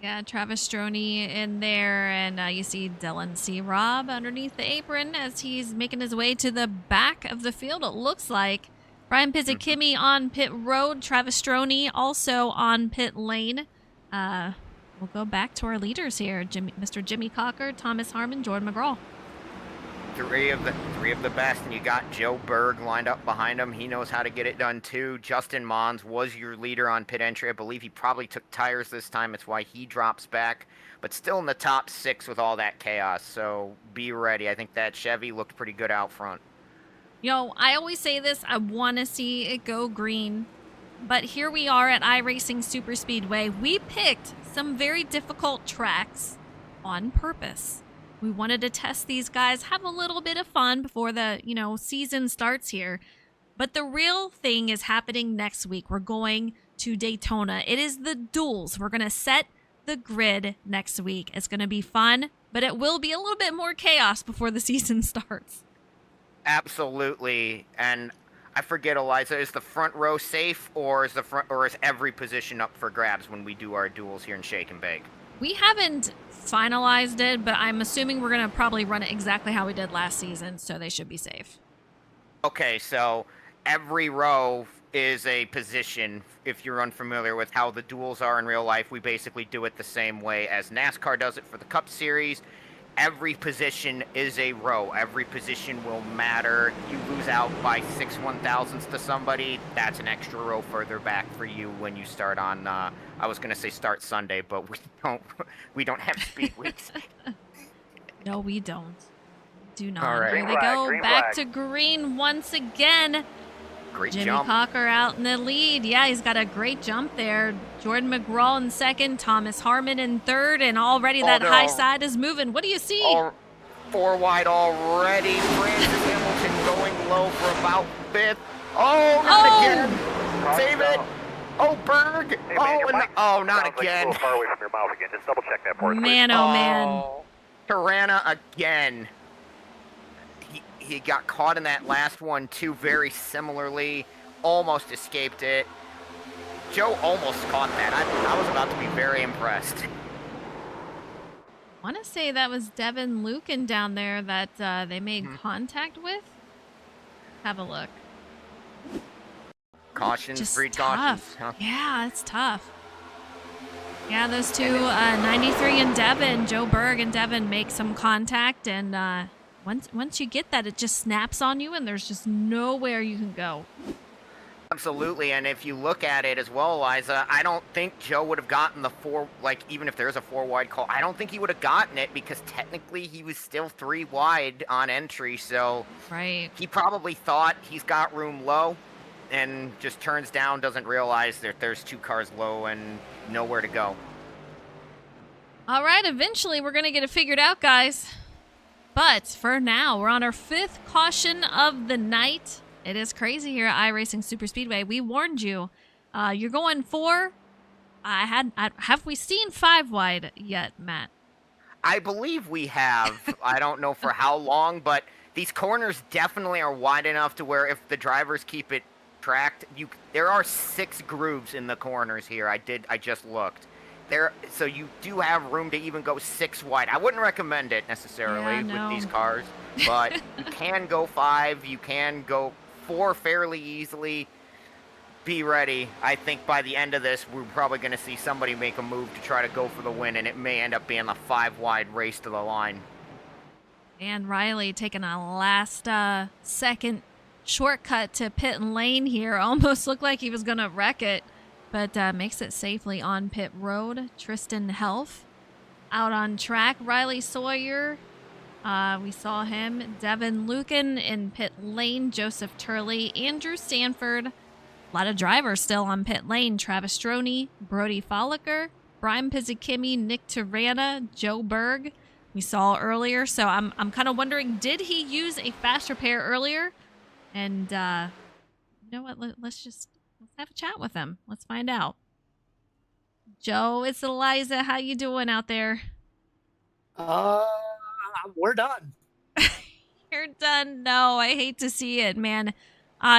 Speaker 1: yeah, Travis Stroney in there, and you see Dylan C. Robb underneath the apron as he's making his way to the back of the field, it looks like. Brian Pizzikimi on pit road, Travis Stroney also on pit lane. We'll go back to our leaders here. Mr. Jimmy Cocker, Thomas Harmon, Jordan McGraw.
Speaker 2: three of the best, and you got Joe Berg lined up behind him. He knows how to get it done too. Justin Mons was your leader on pit entry. I believe he probably took tires this time. It's why he drops back, but still in the top 6 with all that chaos. So be ready. I think that Chevy looked pretty good out front.
Speaker 1: I always say this. I want to see it go green. But here we are at iRacing Superspeedway. We picked some very difficult tracks on purpose. We wanted to test these guys, have a little bit of fun before the, season starts here. But the real thing is happening next week. We're going to Daytona. It is the duels. We're going to set the grid next week. It's going to be fun, but it will be a little bit more chaos before the season starts.
Speaker 2: Absolutely. And I forget, Eliza, is the front row safe, or is every position up for grabs when we do our duels here in Shake and Bake?
Speaker 1: We haven't finalized it, but I'm assuming we're going to probably run it exactly how we did last season, so they should be safe.
Speaker 2: Okay, so every row is a position. If you're unfamiliar with how the duels are in real life, we basically do it the same way as NASCAR does it for the Cup Series. Every position is a row. Every position will matter. You lose out by 6 1/1000ths to somebody, that's an extra row further back for you when you start on, I was going to say start Sunday, but we don't have speed weeks.
Speaker 1: No, we don't. Do not.
Speaker 2: All right.
Speaker 1: Here they go. Back to green once again.
Speaker 2: Great
Speaker 1: Jimmy
Speaker 2: jump.
Speaker 1: Cocker out in the lead. Yeah, he's got a great jump there. Jordan McGraw in second, Thomas Harmon in third, and already that high side is moving. What do you see?
Speaker 2: 4 wide already. Francis Hamilton going low for about 5th. Oh, not again. Save it. Oh, Berg.
Speaker 3: Hey, man,
Speaker 2: Not
Speaker 3: sounds
Speaker 2: again.
Speaker 3: Like a little far away from your mouth again. Just double check that for us,
Speaker 1: Man, oh, man.
Speaker 2: Tirana again. He got caught in that last one, too, very similarly. Almost escaped it. Joe almost caught that. I was about to be very impressed.
Speaker 1: I want to say that was Devin Lucan down there that they made contact with. Have a look.
Speaker 2: Cautions,
Speaker 1: Just
Speaker 2: free
Speaker 1: tough.
Speaker 2: cautions. Huh?
Speaker 1: Yeah, it's tough. Yeah, those two, 93 and Devin, Joe Berg and Devin make some contact, and once you get that, it just snaps on you, and there's just nowhere you can go.
Speaker 2: Absolutely, and if you look at it as well, Eliza, I don't think Joe would have gotten the 4, even if there's a 4 wide call, I don't think he would have gotten it because technically he was still 3 wide on entry, so
Speaker 1: Right.
Speaker 2: he probably thought he's got room low and just turns down, doesn't realize that there's 2 cars low and nowhere to go.
Speaker 1: All right, eventually we're going to get it figured out, guys. But for now, we're on our 5th caution of the night. It is crazy here at iRacing Superspeedway. We warned you. You're going 4. Have we seen 5 wide yet, Matt?
Speaker 2: I believe we have. I don't know for how long, but these corners definitely are wide enough to where if the drivers keep it tracked, there are 6 grooves in the corners here. I just looked. So you do have room to even go 6 wide. I wouldn't recommend it necessarily with these cars, but you can go 5. You can go 4 fairly easily. Be ready. I think by the end of this, we're probably going to see somebody make a move to try to go for the win, and it may end up being a 5 wide race to the line.
Speaker 1: And Riley taking a last second shortcut to pit lane here. Almost looked like he was going to wreck it, but makes it safely on pit road. Tristan Helf out on track. Riley Sawyer, we saw him. Devin Lucan in pit lane. Joseph Turley, Andrew Stanford. A lot of drivers still on pit lane. Travis Stroney, Brody Follicker, Brian Pizzikimi, Nick Tirana, Joe Berg. We saw earlier, so I'm kind of wondering, did he use a fast repair earlier? And you know what? Let's have a chat with him. Let's find out. Joe, it's Eliza. How you doing out there?
Speaker 6: We're done.
Speaker 1: You're done. No, I hate to see it, man.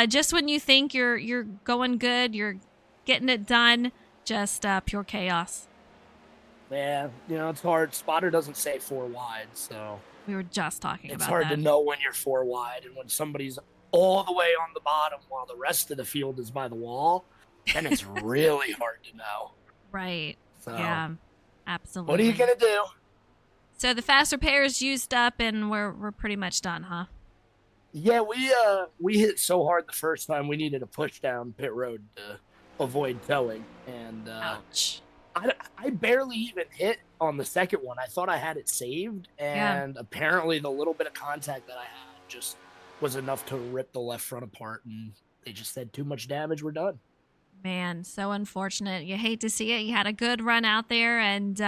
Speaker 1: Just when you think you're going good, you're getting it done, just pure chaos.
Speaker 6: Yeah, it's hard. Spotter doesn't say 4 wide, so
Speaker 1: We were just talking about
Speaker 6: it's hard
Speaker 1: that.
Speaker 6: to know when you're 4 wide and when somebody's all the way on the bottom while the rest of the field is by the wall, then it's really hard to know.
Speaker 1: Right.
Speaker 6: So,
Speaker 1: Yeah, absolutely.
Speaker 6: what are you gonna do?
Speaker 1: So the fast repair is used up, and we're pretty much done, huh?
Speaker 6: Yeah, we hit so hard the first time we needed to push down pit road to avoid towing, and
Speaker 1: Ouch.
Speaker 6: I barely even hit on the second one. I thought I had it saved, and apparently the little bit of contact that I had just was enough to rip the left front apart, and they just said too much damage, we're done.
Speaker 1: Man, so unfortunate. You hate to see it. You had a good run out there, and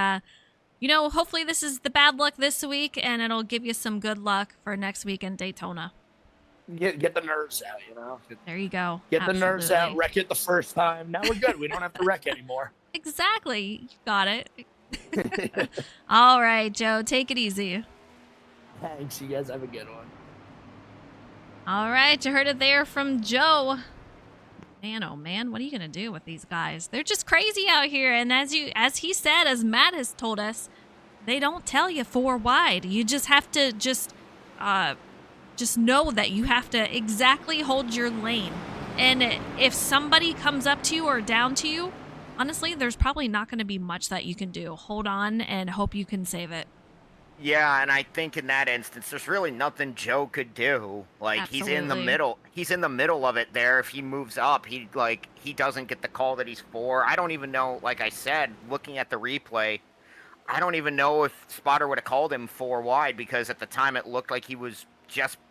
Speaker 1: hopefully this is the bad luck this week, and it'll give you some good luck for next week in Daytona.
Speaker 6: Get the nerves out, you know.
Speaker 1: There you go.
Speaker 6: Get the nerves out,
Speaker 1: Absolutely.
Speaker 6: wreck it the first time. Now we're good. We don't have to wreck anymore.
Speaker 1: Exactly. You got it. All right, Joe, take it easy.
Speaker 6: Thanks. You guys have a good one.
Speaker 1: All right, you heard it there from Joe. Man, oh man, what are you gonna do with these guys? They're just crazy out here, and as he said, as Matt has told us, they don't tell you 4 wide. You just have to just know that you have to exactly hold your lane. And if somebody comes up to you or down to you, honestly, there's probably not going to be much that you can do. Hold on and hope you can save it.
Speaker 2: Yeah, and I think in that instance, there's really nothing Joe could do. Like,
Speaker 1: Absolutely.
Speaker 2: he's in the middle. He's in the middle of it there. If he moves up, he doesn't get the call that he's 4. I don't even know, like I said, looking at the replay, I don't even know if Spotter would have called him 4 wide, because at the time it looked like he was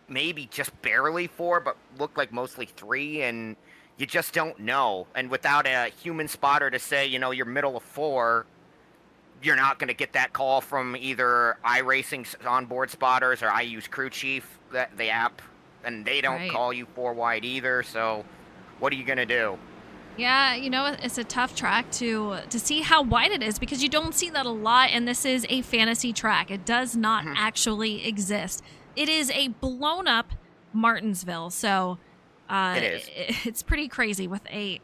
Speaker 2: maybe just barely 4, but looked like mostly 3, and you just don't know. And without a human spotter to say, you're middle of 4, you're not going to get that call from either iRacing's onboard spotters, or I use Crew Chief, the app, and they don't
Speaker 1: Right.
Speaker 2: call you 4 wide either. So what are you going to do?
Speaker 1: Yeah, it's a tough track to see how wide it is, because you don't see that a lot, and this is a fantasy track. It does not actually exist. It is a blown up Martinsville, so
Speaker 2: It is.
Speaker 1: it's pretty crazy with a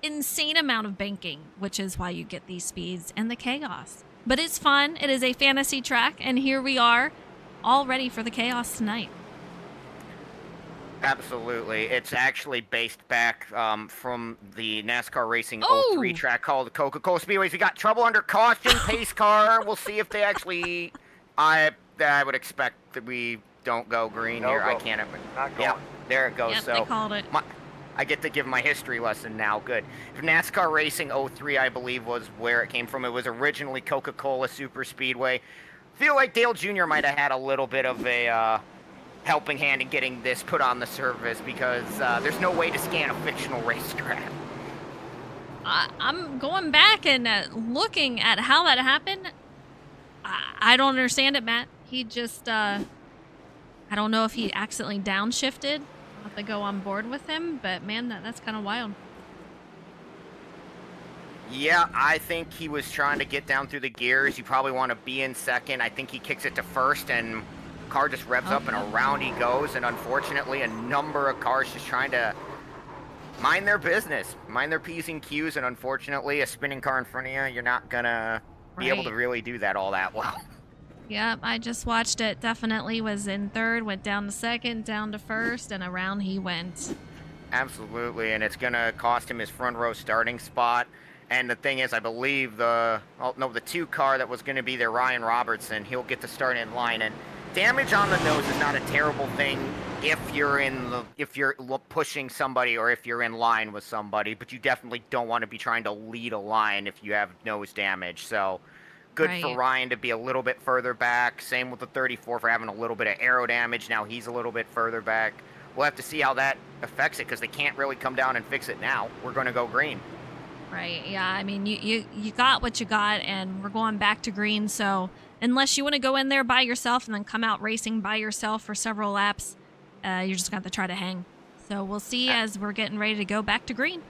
Speaker 1: insane amount of banking, which is why you get these speeds and the chaos. But it's fun. It is a fantasy track, and here we are, all ready for the chaos tonight.
Speaker 2: Absolutely. It's actually based back from the NASCAR Racing
Speaker 1: Oh!
Speaker 2: 03 track called Coca-Cola Speedways. We got trouble under caution, pace car. We'll see if they actually... I would expect that we don't go green
Speaker 3: No
Speaker 2: here. I
Speaker 3: go.
Speaker 2: can't...
Speaker 3: Not
Speaker 2: Yeah,
Speaker 3: going.
Speaker 2: there it goes.
Speaker 1: Yep,
Speaker 2: So
Speaker 1: they called it.
Speaker 2: I get to give my history lesson now. Good. NASCAR Racing 03, I believe, was where it came from. It was originally Coca-Cola Superspeedway. Feel like Dale Jr. might have had a little bit of a helping hand in getting this put on the service, because there's no way to scan a fictional racetrack.
Speaker 1: I'm going back and looking at how that happened. I don't understand it, Matt. He just, I don't know if he accidentally downshifted. I'll have to go on board with him, but man, that's kind of wild.
Speaker 2: Yeah, I think he was trying to get down through the gears. You probably want to be in second. I think he kicks it to first, and car just revs up, and around he goes. And unfortunately, a number of cars just trying to mind their business, mind their P's and Q's. And unfortunately, a spinning car in front of you, you're not going to be able to really do that all that well.
Speaker 1: Yep, I just watched it. Definitely was in third, went down to second, down to first, and around he went.
Speaker 2: Absolutely, and it's going to cost him his front row starting spot. And the thing is, I believe the 2 car that was going to be there, Ryan Robertson, he'll get to start in line. And damage on the nose is not a terrible thing if you're pushing somebody or if you're in line with somebody, but you definitely don't want to be trying to lead a line if you have nose damage. So good for
Speaker 1: Right.
Speaker 2: Ryan to be a little bit further back. Same with the 34 for having a little bit of aero damage. Now he's a little bit further back. We'll have to see how that affects it, because they can't really come down and fix it now. We're going to go green.
Speaker 1: Right, yeah, I mean, you got what you got, and we're going back to green, so unless you want to go in there by yourself and then come out racing by yourself for several laps, you're just going to have to try to hang. So we'll see as we're getting ready to go back to green.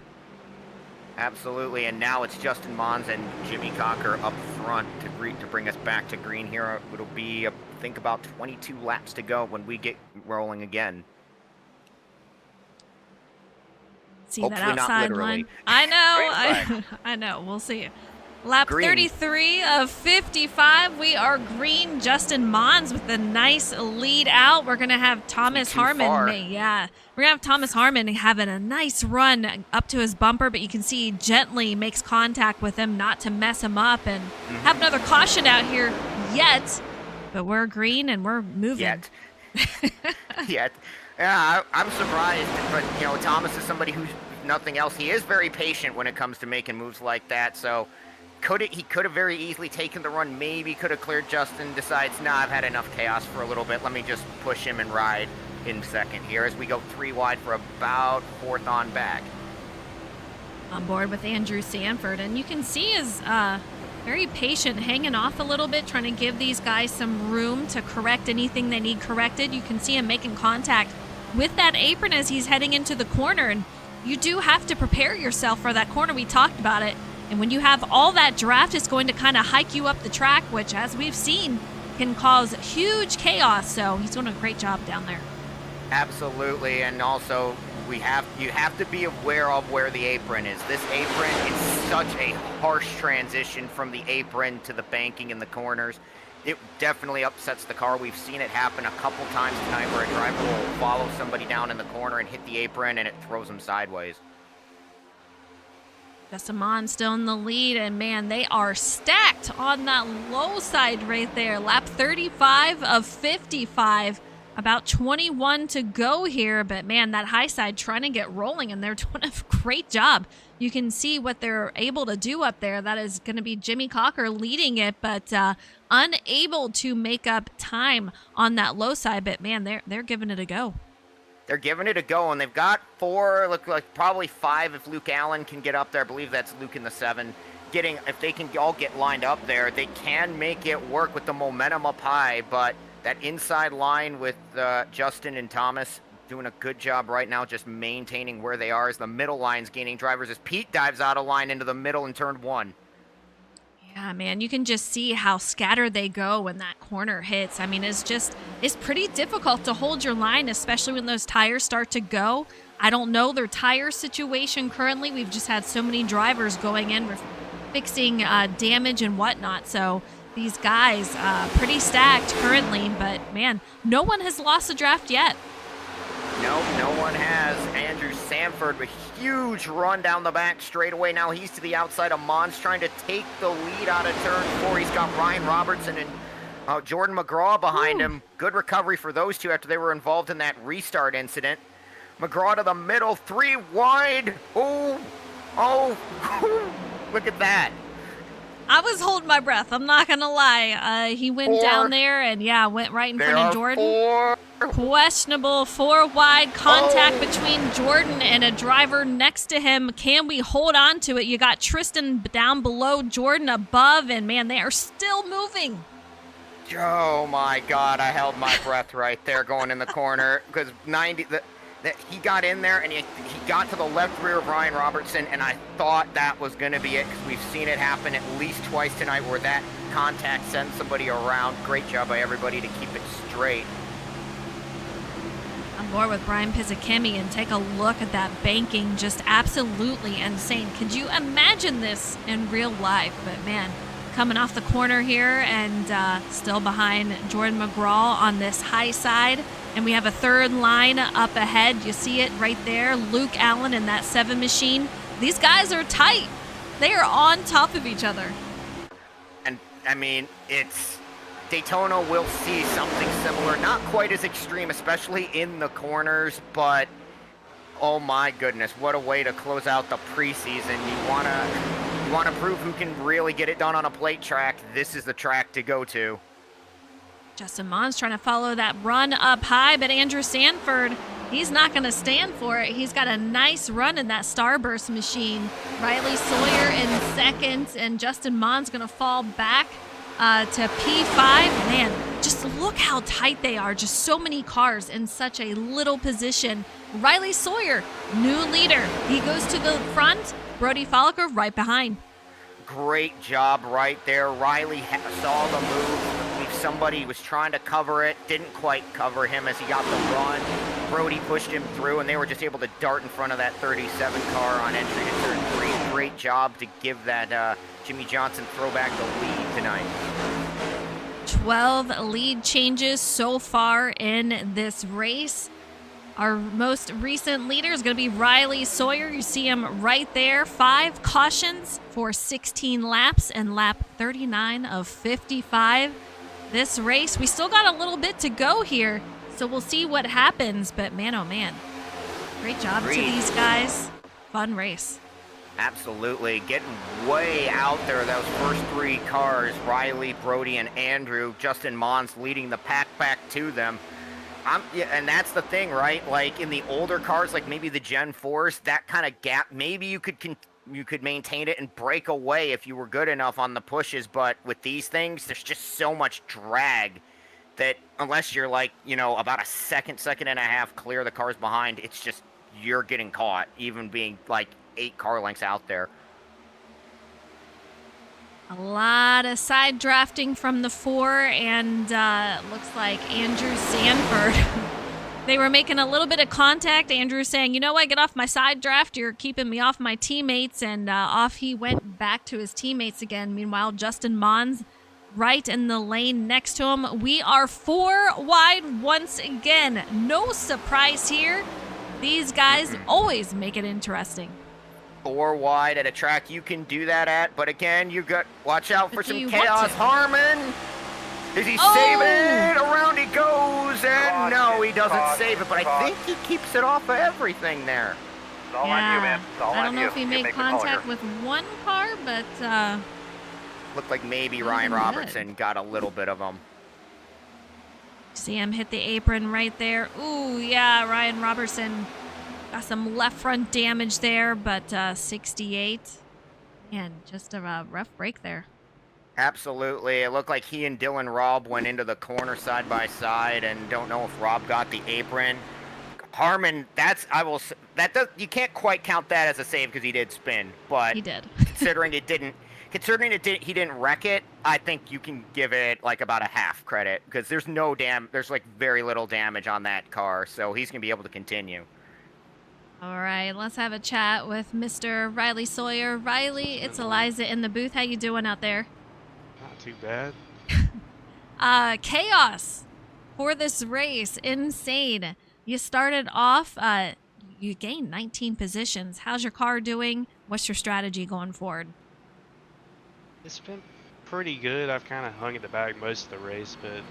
Speaker 2: Absolutely, and now it's Justin Mons and Jimmy Cocker up front to bring us back to green here. It'll be, I think, about 22 laps to go when we get rolling again.
Speaker 1: See
Speaker 2: Hopefully
Speaker 1: that
Speaker 2: not
Speaker 1: outside
Speaker 2: literally.
Speaker 1: line? I
Speaker 3: Green
Speaker 1: know, I know. We'll see. Lap
Speaker 2: Green.
Speaker 1: 33 of 55. We are green. Justin Mons with a nice lead out. We're gonna have Thomas
Speaker 2: too far.
Speaker 1: Harmon. Yeah, we're gonna have Thomas Harmon having a nice run up to his bumper, but you can see he gently makes contact with him, not to mess him up, and have another caution out here yet. but we're green and we're moving.
Speaker 2: Yet. Yet. Yeah, I'm surprised, but, you know, Thomas is somebody who's nothing else. He is very patient when it comes to making moves like that, so he could have very easily taken the run, maybe could have cleared Justin, decides, nah, I've had enough chaos for a little bit, let me just push him and ride in second here as we go 3 wide for about 4th on back.
Speaker 1: On board with Andrew Sanford, and you can see is very patient, hanging off a little bit, trying to give these guys some room to correct anything they need corrected. You can see him making contact with that apron as he's heading into the corner, and you do have to prepare yourself for that corner. We talked about it, and when you have all that draft, it's going to kind of hike you up the track, which, as we've seen, can cause huge chaos. So he's doing a great job down there.
Speaker 2: Absolutely, and also you have to be aware of where the apron is. This apron is such a harsh transition from the apron to the banking in the corners. It definitely upsets the car. We've seen it happen a couple times tonight where a driver will follow somebody down in the corner and hit the apron and it throws them sideways.
Speaker 1: Justin Mon still in the lead, and man, they are stacked on that low side right there. Lap 35 of 55. About 21 to go here, but man, that high side trying to get rolling, and they're doing a great job. You can see what they're able to do up there. That is going to be Jimmy Cocker leading it, but unable to make up time on that low side. But man, they're giving it a go.
Speaker 2: They're giving it a go, and they've got 4, look like probably 5 if Luke Allen can get up there. I believe that's Luke in the 7. If they can all get lined up there, they can make it work with the momentum up high, but that inside line with Justin and Thomas doing a good job right now just maintaining where they are as the middle line's gaining drivers as Pete dives out of line into the middle in turn 1.
Speaker 1: Yeah, man, you can just see how scattered they go when that corner hits. I mean, it's pretty difficult to hold your line, especially when those tires start to go. I don't know their tire situation currently. We've just had so many drivers going in fixing damage and whatnot, so these guys pretty stacked currently, but man, no one has lost the draft yet.
Speaker 2: No one has. Andrew Sanford with huge run down the back straightaway. Now he's to the outside of Mons trying to take the lead out of turn 4. He's got Ryan Robertson and Jordan McGraw behind him. Good recovery for those two after they were involved in that restart incident. McGraw to the middle, 3 wide. Oh, look at that.
Speaker 1: I was holding my breath. I'm not going to lie. He went down there and, went right in front of Jordan.
Speaker 2: 4.
Speaker 1: Questionable 4 wide contact between Jordan and a driver next to him. Can we hold on to it? You got Tristan down below, Jordan above, and, man, they are still moving.
Speaker 2: Oh, my God. I held my breath right there going in the corner because he got in there and he got to the left rear of Ryan Robertson, and I thought that was going to be it because we've seen it happen at least twice tonight where that contact sends somebody around. Great job by everybody to keep it straight.
Speaker 1: On board with Brian Pizzacchimi, and take a look at that banking, just absolutely insane. Could you imagine this in real life? But man, coming off the corner here and still behind Jordan McGraw on this high side. And we have a third line up ahead. You see it right there. Luke Allen in that 7 machine. These guys are tight. They are on top of each other.
Speaker 2: And, I mean, it's Daytona will see something similar. Not quite as extreme, especially in the corners, but oh my goodness, what a way to close out the preseason. You wanna prove who can really get it done on a plate track. This is the track to go to.
Speaker 1: Justin Mons trying to follow that run up high, but Andrew Sanford, he's not going to stand for it. He's got a nice run in that Starburst machine. Riley Sawyer in second, and Justin Mons going to fall back to P5. Man, just look how tight they are. Just so many cars in such a little position. Riley Sawyer, new leader. He goes to the front. Brody Folliker right behind.
Speaker 2: Great job right there. Riley saw the move. Somebody was trying to cover it, didn't quite cover him as he got the run. Brody pushed him through, and they were just able to dart in front of that 37 car on entry to turn 3. Great job to give that Jimmy Johnson throwback the lead tonight.
Speaker 1: 12 lead changes so far in this race. Our most recent leader is going to be Riley Sawyer. You see him right there. 5 cautions for 16 laps and lap 39 of 55. this race. We still got a little bit to go here, so we'll see what happens. But man, oh man, great job to these guys. Fun race.
Speaker 2: Absolutely. Getting way out there, those first 3 cars, Riley, Brody, and Andrew. Justin Mons leading the pack back to them. Yeah, and that's the thing, right? Like in the older cars, like maybe the Gen 4s, that kind of gap, maybe you could maintain it and break away if you were good enough on the pushes. But with these things, there's just so much drag that unless you're like, about a second and a half clear the cars behind, it's just you're getting caught, even being like 8 car lengths out there.
Speaker 1: A lot of side drafting from the 4, and looks like Andrew Sanford. They were making a little bit of contact. Andrew saying, you know what, get off my side draft. You're keeping me off my teammates. And off he went back to his teammates again. Meanwhile, Justin Mons right in the lane next to him. We are 4 wide once again. No surprise here. These guys always make it interesting.
Speaker 2: 4 wide at a track you can do that at, but again, watch out for some
Speaker 1: you
Speaker 2: chaos. Harmon, is he saving it? Around he goes, and no, he doesn't save it, but I think he keeps it off of everything there.
Speaker 3: It's all on you, man. It's all
Speaker 1: I don't
Speaker 3: on
Speaker 1: know
Speaker 3: you.
Speaker 1: if he
Speaker 3: You
Speaker 1: made
Speaker 3: make the call
Speaker 1: contact
Speaker 3: here.
Speaker 1: with one car, but
Speaker 2: Looked like maybe Ryan
Speaker 1: good.
Speaker 2: Robertson got a little bit of him.
Speaker 1: see him hit the apron right there. Ooh, yeah, Ryan Robertson got some left front damage there, but 68. And just a rough break there.
Speaker 2: Absolutely. It looked like he and Dylan Robb went into the corner side by side, and don't know if Robb got the apron. Harmon, you can't quite count that as a save because he did spin, but
Speaker 1: He did.
Speaker 2: considering he didn't wreck it, I think you can give it like about a half credit because there's like very little damage on that car, so he's gonna be able to continue.
Speaker 1: All right, let's have a chat with Mr. Riley Sawyer. Riley, it's Eliza in the booth. How you doing out there?
Speaker 7: Not too bad.
Speaker 1: Chaos for this race. Insane. You started off, you gained 19 positions. How's your car doing? What's your strategy going forward?
Speaker 7: It's been pretty good. I've kind of hung at the back most of the race, but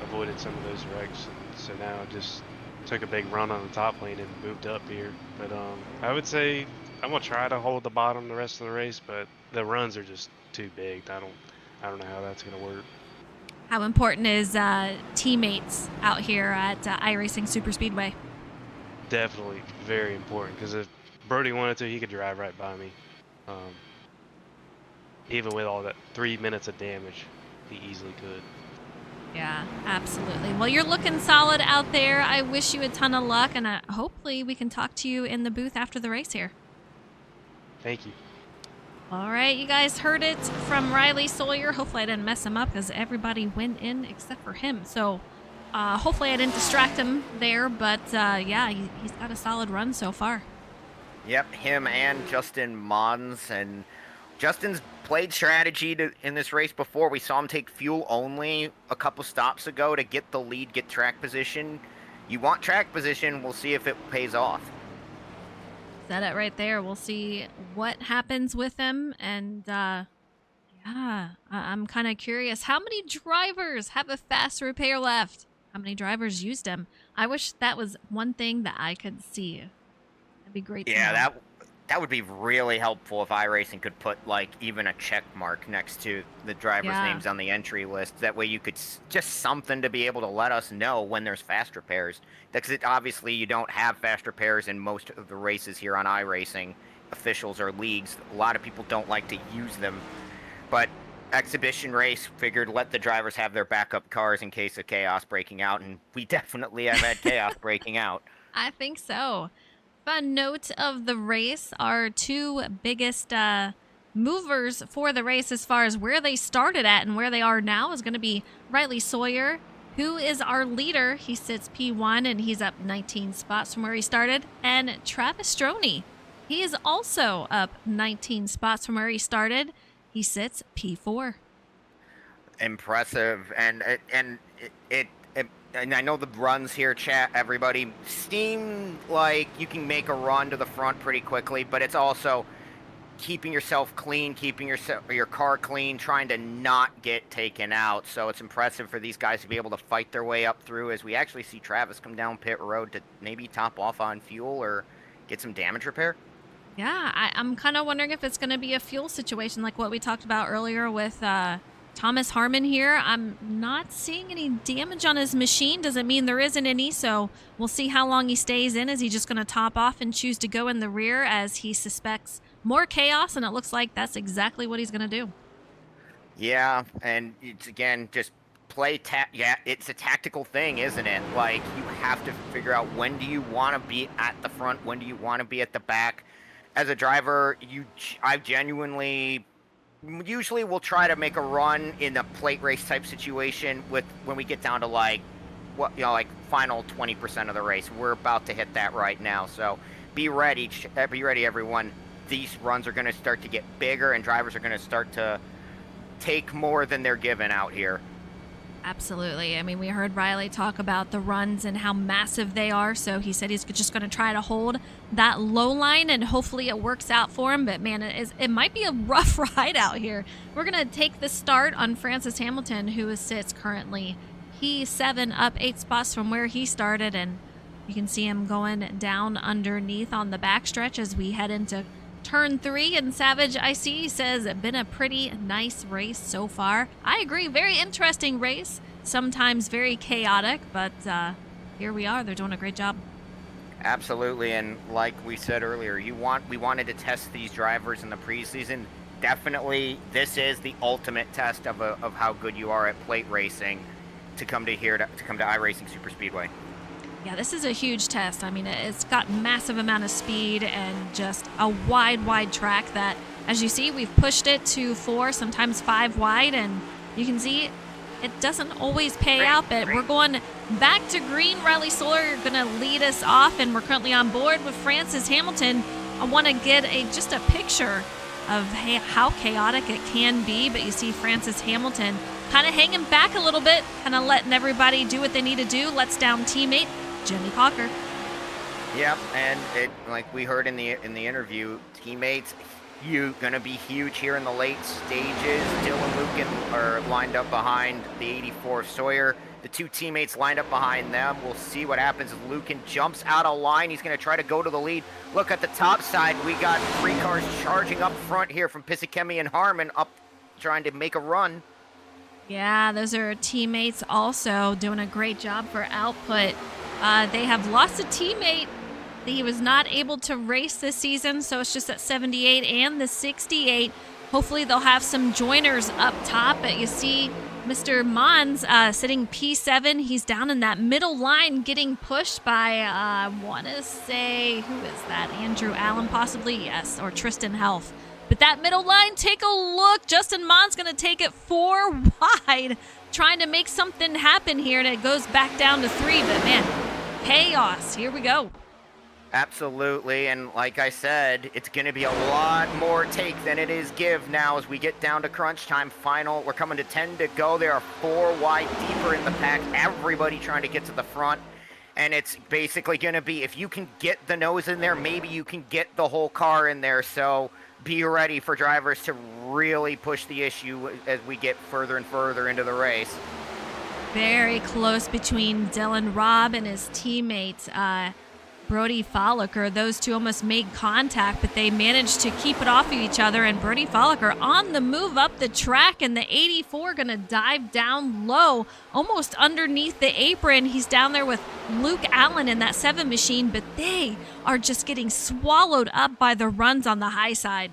Speaker 7: avoided some of those wrecks. And so now I just took a big run on the top lane and moved up here. But I would say I'm gonna try to hold the bottom the rest of the race, but the runs are just too big. I don't know how that's gonna work.
Speaker 1: How important is teammates out here at iRacing Superspeedway?
Speaker 7: Definitely very important, because if Brody wanted to, he could drive right by me. Even with all that 3 minutes of damage, he easily could.
Speaker 1: Yeah, absolutely. Well, you're looking solid out there. I wish you a ton of luck, and hopefully we can talk to you in the booth after the race here.
Speaker 7: Thank you.
Speaker 1: All right, you guys heard it from Riley Sawyer. Hopefully I didn't mess him up because everybody went in except for him. So hopefully I didn't distract him there, but yeah, he's got a solid run so far.
Speaker 2: Yep, him and Justin Mons, and Justin's played strategy in this race before. We saw him take fuel only a couple stops ago to get the lead, get track position. You want track position, we'll see if it pays off.
Speaker 1: Said it right there. We'll see what happens with him. And yeah, I'm kind of curious. How many drivers have a fast repair left? How many drivers used him? I wish that was one thing that I could see. That'd be great to know.
Speaker 2: That would be really helpful if iRacing could put like even a check mark next to the drivers' names on the entry list. That way you could just something to be able to let us know when there's fast repairs. Because obviously you don't have fast repairs in most of the races here on iRacing, officials or leagues. A lot of people don't like to use them. But exhibition race figured let the drivers have their backup cars in case of chaos breaking out, and we definitely have had chaos breaking out.
Speaker 1: I think so. Fun note of the race, our two biggest movers for the race as far as where they started at and where they are now is going to be Riley Sawyer, who is our leader. He sits P1 and he's up 19 spots from where he started. And Travis Stroney, he is also up 19 spots from where he started. He sits P4.
Speaker 2: Impressive, and I know the runs here, chat, everybody, seem like you can make a run to the front pretty quickly, but it's also keeping yourself clean, keeping your car clean, trying to not get taken out. So it's impressive for these guys to be able to fight their way up through, as we actually see Travis come down pit road to maybe top off on fuel or get some damage repair.
Speaker 1: Yeah, I'm kind of wondering if it's going to be a fuel situation like what we talked about earlier with Thomas Harmon here. I'm not seeing any damage on his machine. Doesn't mean there isn't any, so we'll see how long he stays in. Is he just going to top off and choose to go in the rear as he suspects more chaos? And it looks like that's exactly what he's going to do.
Speaker 2: Yeah, and it's, again, just yeah, it's a tactical thing, isn't it? Like, you have to figure out when do you want to be at the front, when do you want to be at the back. As a driver, I genuinely usually will try to make a run in a plate race type situation when we get down to like final 20% of the race. We're about to hit that right now, so be ready everyone. These runs are going to start to get bigger and drivers are going to start to take more than they're given out here.
Speaker 1: Absolutely. I mean, we heard Riley talk about the runs and how massive they are, so he said he's just going to try to hold that low line, and hopefully it works out for him. But, man, it might be a rough ride out here. We're going to take the start on Francis Hamilton, who sits currently P7, up 8 spots from where he started, and you can see him going down underneath on the backstretch as we head into Turn 3. And Savage, I see, says it's been a pretty nice race so far. I agree. Very interesting race. Sometimes very chaotic, but here we are. They're doing a great job.
Speaker 2: Absolutely, and like we said earlier, we wanted to test these drivers in the preseason. Definitely, this is the ultimate test of how good you are at plate racing to come to iRacing Superspeedway.
Speaker 1: Yeah, this is a huge test. I mean, it's got massive amount of speed and just a wide track that, as you see, we've pushed it to 4, sometimes 5 wide, and you can see it doesn't always pay out, but we're going back to green. Riley Solar going to lead us off, and we're currently on board with Francis Hamilton. I want to get just a picture of how chaotic it can be, but you see Francis Hamilton kind of hanging back a little bit, kind of letting everybody do what they need to do. Lets down teammate Jimmy Cocker.
Speaker 2: Yep, and like we heard in the interview, teammates gonna be huge here in the late stages. Dylan Lucan are lined up behind the 84 Sawyer. The 2 teammates lined up behind them. We'll see what happens as Lucan jumps out of line. He's gonna try to go to the lead. Look at the top side. We got 3 cars charging up front here from Pisakemi and Harmon up trying to make a run.
Speaker 1: Yeah, those are teammates also doing a great job for output. They have lost a teammate. He was not able to race this season, so it's just at 78 and the 68. Hopefully they'll have some joiners up top. But you see Mr. Mons sitting P7. He's down in that middle line getting pushed by, I want to say, who is that? Andrew Allen possibly? Yes, or Tristan Health. But that middle line, take a look. Justin Mons going to take it 4 wide, trying to make something happen here, and it goes back down to 3. But, man, chaos. Here we go.
Speaker 2: Absolutely, and like I said, it's going to be a lot more take than it is give now as we get down to crunch time final. We're coming to 10 to go. There are 4 wide deeper in the pack. Everybody trying to get to the front. And it's basically going to be, if you can get the nose in there, maybe you can get the whole car in there. So be ready for drivers to really push the issue as we get further and further into the race.
Speaker 1: Very close between Dylan Robb and his teammate, Brody Folliker. Those 2 almost made contact, but they managed to keep it off of each other. And Brody Folliker on the move up the track, and the 84 going to dive down low, almost underneath the apron. He's down there with Luke Allen in that 7 machine, but they are just getting swallowed up by the runs on the high side.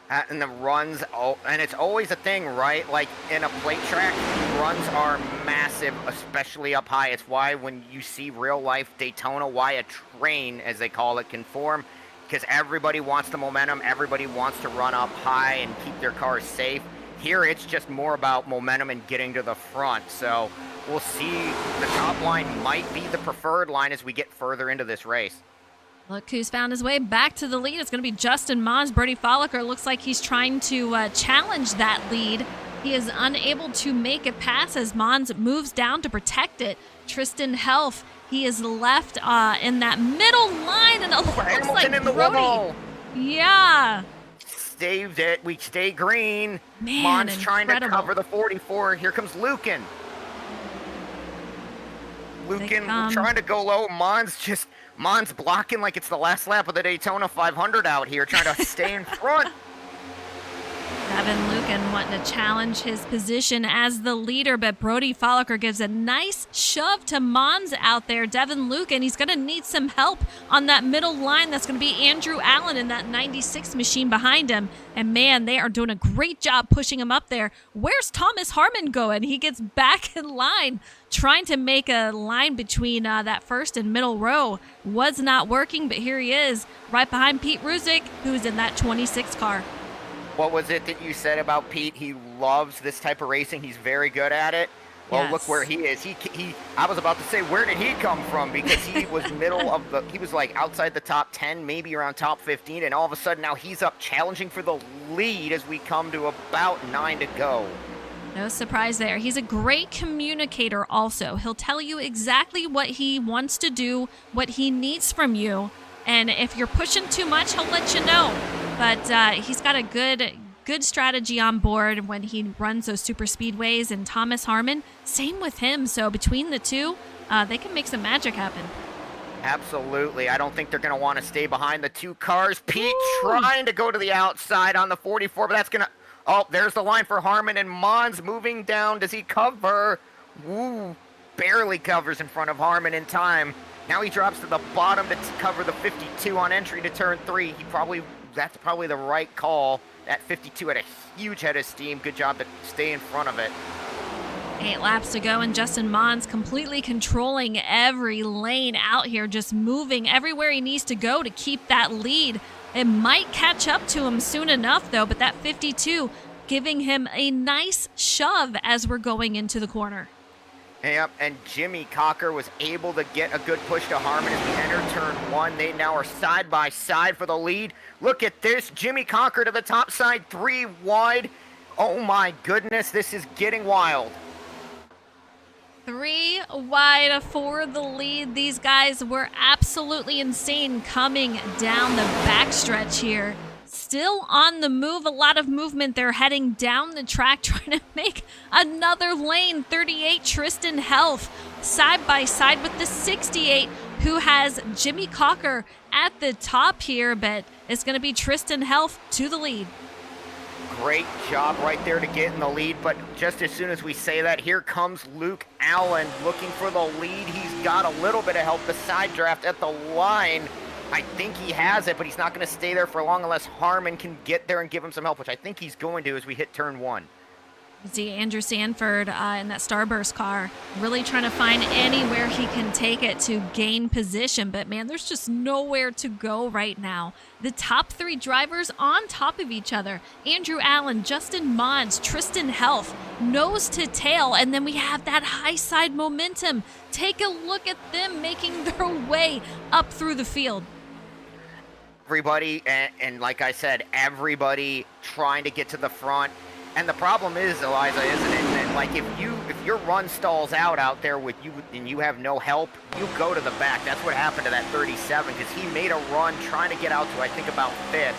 Speaker 2: And the runs, and it's always a thing, right? Like in a plate track, runs are massive, especially up high. It's why when you see real life Daytona, why a train, as they call it, can form, because everybody wants the momentum. Everybody wants to run up high and keep their cars safe. Here, it's just more about momentum and getting to the front. So we'll see. The top line might be the preferred line as we get further into this race.
Speaker 1: Look who's found his way back to the lead. It's going to be Justin Mons. Brody Folliker looks like he's trying to challenge that lead. He is unable to make it pass as Mons moves down to protect it. Tristan Health, he is left in that middle line, and it looks like
Speaker 2: in the
Speaker 1: Brody.
Speaker 2: wall.
Speaker 1: Yeah.
Speaker 2: saved it. We stay green.
Speaker 1: Man,
Speaker 2: Mon's trying to
Speaker 1: incredible.
Speaker 2: cover the 44. Here comes Lucan. Lucan
Speaker 1: come.
Speaker 2: trying to go low. Mon's blocking like it's the last lap of the Daytona 500 out here, trying to stay in front.
Speaker 1: Devin Lucan wanting to challenge his position as the leader, but Brody Folliker gives a nice shove to Mons out there. Devin Lucan, he's going to need some help on that middle line. That's going to be Andrew Allen in that 96 machine behind him. And man, they are doing a great job pushing him up there. Where's Thomas Harmon going? He gets back in line, trying to make a line between that first and middle row. Was not working, but here he is, right behind Pete Ruzick, who's in that 26 car.
Speaker 2: What was it that you said about Pete? He loves this type of racing. He's very good at it. Well,
Speaker 1: Yes.
Speaker 2: look where he is. I was about to say, where did he come from? Because he was he was like outside the top 10, maybe around top 15, and all of a sudden now he's up challenging for the lead as we come to about 9 to go.
Speaker 1: No surprise there. He's a great communicator also. He'll tell you exactly what he wants to do, what he needs from you. And if you're pushing too much, he'll let you know. But he's got a good strategy on board when he runs those super speedways. And Thomas Harmon, same with him. So between the two, they can make some magic happen.
Speaker 2: Absolutely. I don't think they're going to want to stay behind the two cars. Pete
Speaker 1: Woo!
Speaker 2: trying to go to the outside on the 44, but that's going to... Oh, there's the line for Harmon, and Mons moving down. Does he cover? Woo, barely covers in front of Harmon in time. Now he drops to the bottom to cover the 52 on entry to turn 3. That's probably the right call. That 52 had a huge head of steam. Good job to stay in front of it.
Speaker 1: 8 laps to go, and Justin Mons completely controlling every lane out here, just moving everywhere he needs to go to keep that lead. It might catch up to him soon enough, though, but that 52 giving him a nice shove as we're going into the corner.
Speaker 2: Yep, and Jimmy Cocker was able to get a good push to Harmon as we enter turn 1. They now are side by side for the lead. Look at this, Jimmy Cocker to the top side, 3 wide. Oh my goodness, this is getting wild.
Speaker 1: 3 wide for the lead. These guys were absolutely insane coming down the backstretch here. Still on the move, a lot of movement. They're heading down the track trying to make another lane. 38 Tristan Health side by side with the 68 who has Jimmy Cocker at the top here, but it's going to be Tristan Health to the lead.
Speaker 2: Great job right there to get in the lead, but just as soon as we say that, here comes Luke Allen looking for the lead. He's got a little bit of help. The side draft at the line. I think he has it, but he's not going to stay there for long unless Harmon can get there and give him some help, which I think he's going to as we hit turn 1.
Speaker 1: You see Andrew Sanford in that Starburst car really trying to find anywhere he can take it to gain position. But, man, there's just nowhere to go right now. The top 3 drivers on top of each other. Andrew Allen, Justin Mons, Tristan Health, nose to tail. And then we have that high side momentum. Take a look at them making their way up through the field.
Speaker 2: Everybody, and like I said, everybody trying to get to the front. And the problem is, Eliza, isn't it, that like if your run stalls out there with you and you have no help, you go to the back. That's what happened to that 37, because he made a run trying to get out to I think about 5th,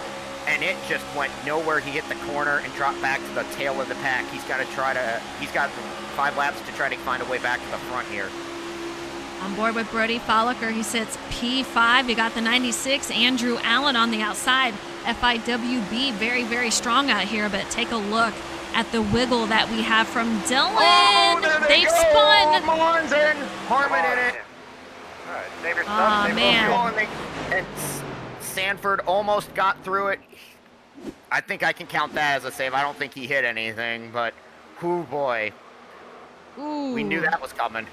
Speaker 2: and it just went nowhere. He hit the corner and dropped back to the tail of the pack. He's got 5 laps to try to find a way back to the front here.
Speaker 1: On board with Brody Folliker, he sits P5. You got the 96, Andrew Allen on the outside. FIWB, very, very strong out here, but take a look at the wiggle that we have from Dylan.
Speaker 2: Oh, there
Speaker 1: They've
Speaker 2: go.
Speaker 1: spun.
Speaker 2: Mons in, Harmon in it.
Speaker 3: All right, save your
Speaker 1: Aw,
Speaker 3: stuff. Save
Speaker 1: man.
Speaker 2: Oh, and Sanford almost got through it. I think I can count that as a save. I don't think he hit anything, but whoo boy.
Speaker 1: Ooh.
Speaker 2: We knew that was coming.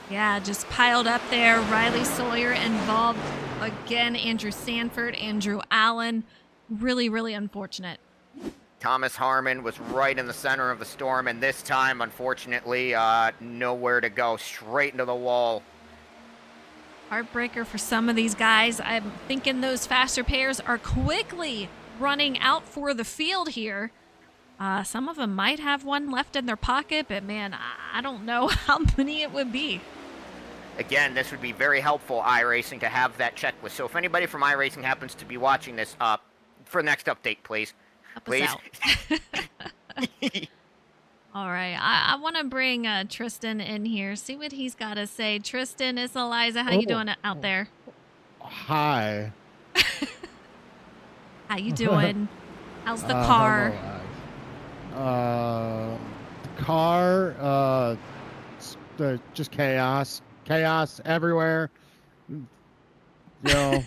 Speaker 1: Yeah, just piled up there. Riley Sawyer involved again. Andrew Sanford, Andrew Allen. Really, really unfortunate.
Speaker 2: Thomas Harmon was right in the center of the storm, and this time, unfortunately, nowhere to go. Straight into the wall.
Speaker 1: Heartbreaker for some of these guys. I'm thinking those faster pairs are quickly running out for the field here. Some of them might have one left in their pocket, but man, I don't know how many it would be.
Speaker 2: Again, this would be very helpful, iRacing, to have that checklist. So if anybody from iRacing happens to be watching this, for next update, please.
Speaker 1: Help
Speaker 2: Please.
Speaker 1: us out. All right. I want to bring Tristan in here. See what he's got to say. Tristan, it's Eliza. How you doing out there?
Speaker 8: Hi.
Speaker 1: How you doing? How's the
Speaker 8: I'm
Speaker 1: car?
Speaker 8: alive. The car, just chaos. Chaos everywhere. You know,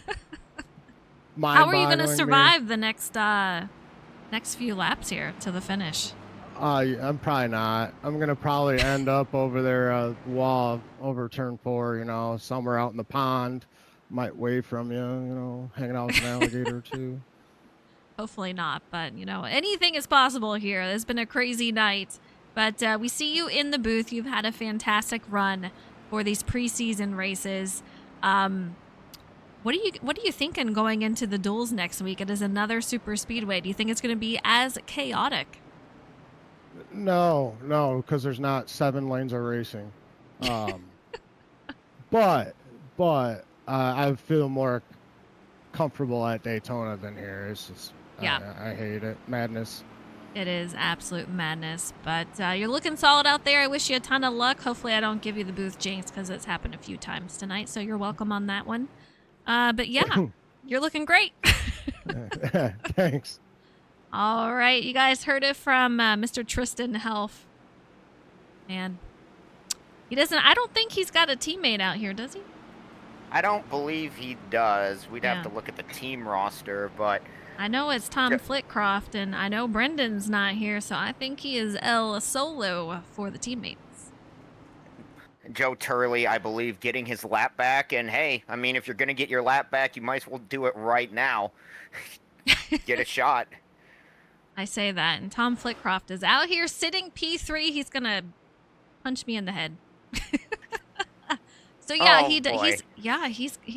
Speaker 1: How are you going to
Speaker 8: mind-boggling me.
Speaker 1: survive the next few laps here to the finish?
Speaker 8: I'm probably not. I'm gonna probably end up over there, wall over turn 4. You know, somewhere out in the pond. Might wave from you. You know, hanging out with an alligator or two.
Speaker 1: Hopefully not, but anything is possible here. It's been a crazy night, but we see you in the booth. You've had a fantastic run for these preseason races. What are you thinking going into the duels next week? It is another super speedway. Do you think it's going to be as chaotic?
Speaker 8: No, because there's not 7 lanes of racing. But I feel more comfortable at Daytona than here. It's just,
Speaker 1: Yeah.
Speaker 8: I hate it. Madness.
Speaker 1: It is absolute madness, but you're looking solid out there. I wish you a ton of luck. Hopefully I don't give you the booth jinx because it's happened a few times tonight, so you're welcome on that one. But yeah, you're looking great.
Speaker 8: Thanks.
Speaker 1: All right, you guys heard it from Mr. Tristan Helf. And I don't think he's got a teammate out here, does he?
Speaker 2: I don't believe he does. We'd
Speaker 1: Yeah.
Speaker 2: have to look at the team roster, but
Speaker 1: I know it's Tom Flitcroft, and I know Brendan's not here, so I think he is El Solo for the teammates.
Speaker 2: Joe Turley, I believe, getting his lap back. And hey, I mean, if you're going to get your lap back, you might as well do it right now. Get a shot.
Speaker 1: I say that, and Tom Flitcroft is out here sitting P3. He's going to punch me in the head. So yeah,
Speaker 2: Oh,
Speaker 1: he's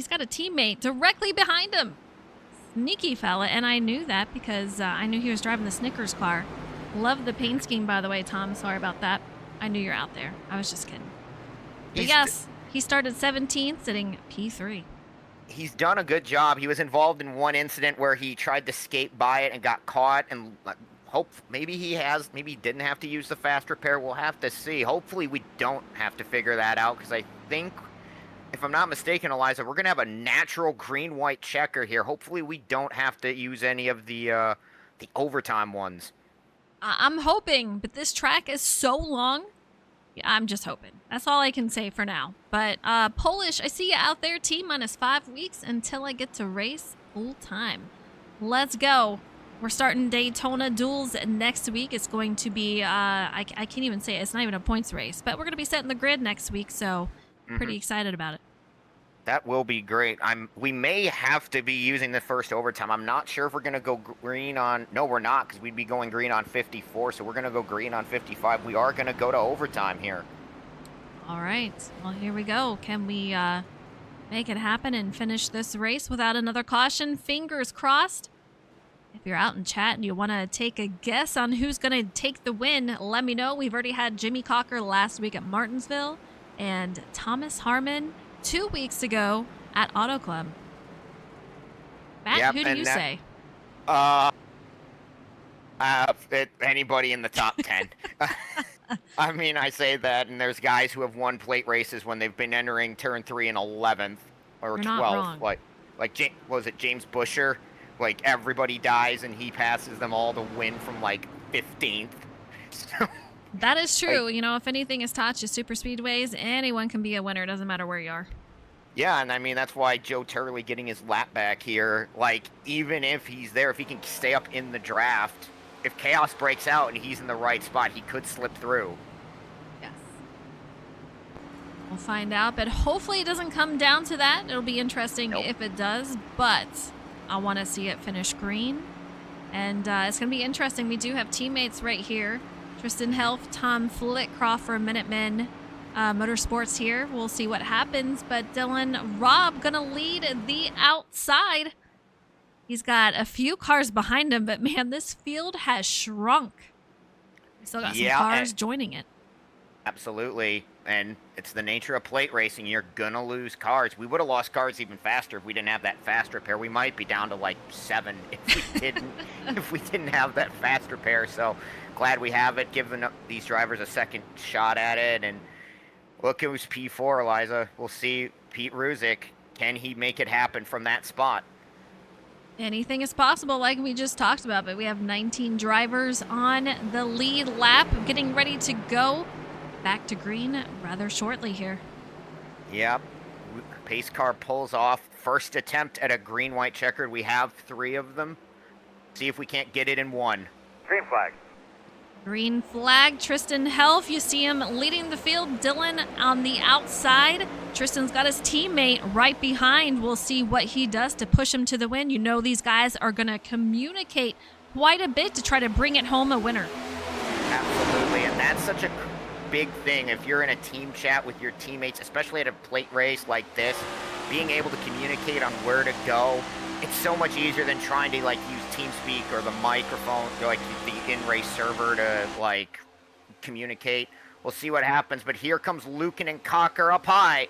Speaker 1: got a teammate directly behind him. Sneaky fella, and I knew that because I knew he was driving the Snickers car. Love the paint scheme, by the way, Tom. Sorry about that. I knew you're out there. I was just kidding. But yes, he started 17th, sitting P3.
Speaker 2: He's done a good job. He was involved in one incident where he tried to skate by it and got caught, and maybe he didn't have to use the fast repair. We'll have to see. Hopefully we don't have to figure that out, because I think, if I'm not mistaken, Eliza, we're going to have a natural green-white checker here. Hopefully we don't have to use any of the overtime ones.
Speaker 1: I'm hoping, but this track is so long. Yeah, I'm just hoping. That's all I can say for now. But Polish, I see you out there. T-minus 5 weeks until I get to race full time. Let's go. We're starting Daytona duels next week. It's going to be, I can't even say it. It's not even a points race. But we're going to be setting the grid next week, so pretty excited about it.
Speaker 2: That will be great. We may have to be using the first overtime. I'm not sure if we're going to go green on... No, we're not, because we'd be going green on 54, so we're going to go green on 55. We are going to go to overtime here.
Speaker 1: All right. Well, here we go. Can we make it happen and finish this race without another caution? Fingers crossed. If you're out in chat and you want to take a guess on who's going to take the win, let me know. We've already had Jimmy Cocker last week at Martinsville and Thomas Harmon 2 weeks ago at Auto Club. Matt, who do you say?
Speaker 2: Anybody in the top 10. I mean, I say that, and there's guys who have won plate races when they've been entering turn 3 and 11th or
Speaker 1: You're
Speaker 2: 12th.
Speaker 1: not wrong.
Speaker 2: Like was it James Busher? Like, everybody dies and he passes them all to win from like 15th. So,
Speaker 1: That is true. If anything is taught you super speedways, anyone can be a winner. Doesn't matter where you are.
Speaker 2: yeah, and I mean, that's why Joe Turley getting his lap back here, like, even if he's there, if he can stay up in the draft, if chaos breaks out and he's in the right spot, he could slip through.
Speaker 1: Yes. We'll find out, but hopefully it doesn't come down to that. It'll be interesting if it does, but I want to see it finish green. And it's going to be interesting. We do have teammates right here. Tristan Helf, Tom Flitcroft for Minutemen Motorsports here. We'll see what happens, but Dylan Robb going to lead the outside. He's got a few cars behind him, but man, this field has shrunk. We still got some cars joining it.
Speaker 2: Absolutely. and it's the nature of plate racing. You're gonna lose cars. We would have lost cars even faster if we didn't have that fast repair. We might be down to like 7 if we didn't if we didn't have that fast repair. So glad we have it, giving these drivers a second shot at it. And look, it was P4, Eliza. We'll see Pete Ruzick. Can he make it happen from that spot?
Speaker 1: Anything is possible, like we just talked about, but we have 19 drivers on the lead lap, getting ready to go back to green rather shortly here.
Speaker 2: Yep. Pace car pulls off. First attempt at a green-white checkered. We have 3 of them. See if we can't get it in 1.
Speaker 3: Green flag.
Speaker 1: Green flag, Tristan Helf. You see him leading the field. Dylan on the outside. Tristan's got his teammate right behind. We'll see what he does to push him to the win. You know these guys are going to communicate quite a bit to try to bring it home a winner.
Speaker 2: Absolutely, and that's such a big thing. If you're in a team chat with your teammates, especially at a plate race like this, being able to communicate on where to go, it's so much easier than trying to like use TeamSpeak or the microphone, or like the in-race server to like communicate. We'll see what happens, but here comes Lucan and Cocker up high.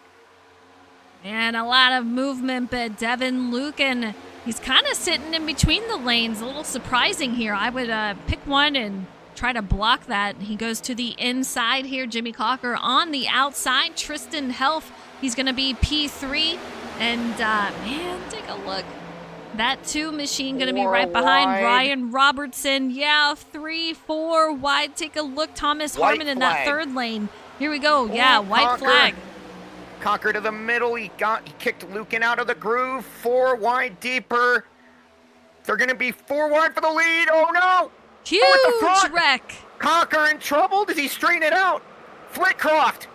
Speaker 1: And a lot of movement, but Devin Lucan, he's kind of sitting in between the lanes. A little surprising here. I would pick one and try to block that. He goes to the inside here. Jimmy Cocker on the outside. Tristan Helf, he's going to be P3. And, man, take a look. That 2 machine going to be right behind
Speaker 2: wide.
Speaker 1: Ryan Robertson. Yeah, 3, 4 wide. Take a look. Thomas
Speaker 2: White
Speaker 1: Harmon in that
Speaker 2: flag.
Speaker 1: 3rd lane. Here we go. Yeah, white
Speaker 2: Cocker.
Speaker 1: flag.
Speaker 2: Cocker to the middle. He kicked Lucan out of the groove. 4 wide deeper. They're going to be 4 wide for the lead. Oh, no.
Speaker 1: Huge
Speaker 2: at the front.
Speaker 1: wreck.
Speaker 2: Cocker in trouble. Does he straighten it out? Flitcroft.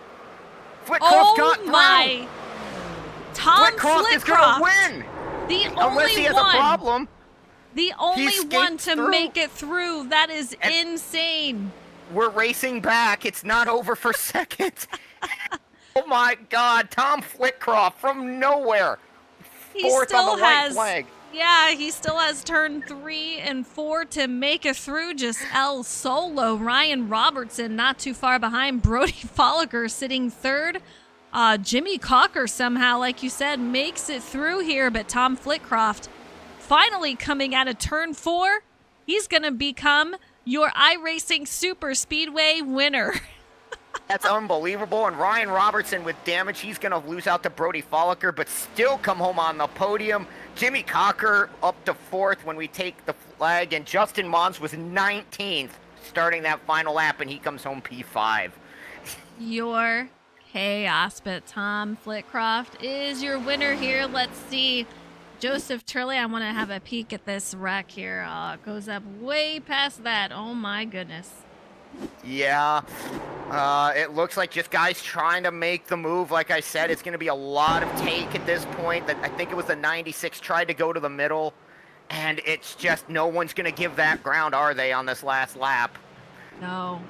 Speaker 2: Flitcroft
Speaker 1: Oh
Speaker 2: got through.
Speaker 1: my. Tom
Speaker 2: Flitcroft is going to
Speaker 1: Flitcroft.
Speaker 2: win.
Speaker 1: The
Speaker 2: Unless he
Speaker 1: only
Speaker 2: has
Speaker 1: one.
Speaker 2: a problem.
Speaker 1: The only
Speaker 2: escaped
Speaker 1: one to
Speaker 2: through.
Speaker 1: make it through. That is
Speaker 2: And-
Speaker 1: insane.
Speaker 2: We're racing back. It's not over for second. Oh my God, Tom Flitcroft from nowhere.
Speaker 1: He
Speaker 2: 4th
Speaker 1: still
Speaker 2: on the white
Speaker 1: has.
Speaker 2: flag.
Speaker 1: Yeah, he still has turn 3 and 4 to make it through. Just El Solo. Ryan Robertson not too far behind. Brody Folliger sitting 3rd. Jimmy Cocker somehow, like you said, makes it through here. But Tom Flitcroft finally coming out of turn 4. He's going to become your iRacing Superspeedway winner.
Speaker 2: That's unbelievable. And Ryan Robertson with damage, he's going to lose out to Brody Folliker, but still come home on the podium. Jimmy Cocker up to 4th when we take the flag, and Justin Mons was 19th starting that final lap, and he comes home P5.
Speaker 1: Your chaos, but Tom Flitcroft is your winner here. Let's see. Joseph Turley, I want to have a peek at this wreck here. It goes up way past that. Oh my goodness.
Speaker 2: Yeah, it looks like just guys trying to make the move. Like I said, it's going to be a lot of take at this point. I think it was the 96 tried to go to the middle, and it's just no one's going to give that ground, are they, on this last lap?
Speaker 1: No,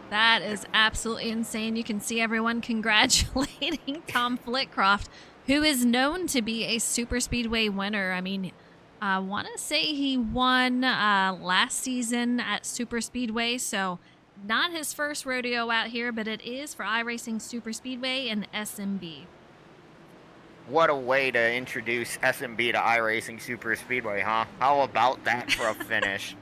Speaker 1: that is absolutely insane. You can see everyone congratulating Tom Flitcroft, who is known to be a Superspeedway winner. I mean, I want to say he won last season at Superspeedway, so not his first rodeo out here, but it is for iRacing Superspeedway and SnB.
Speaker 2: What a way to introduce SnB to iRacing Superspeedway, huh? How about that for a finish?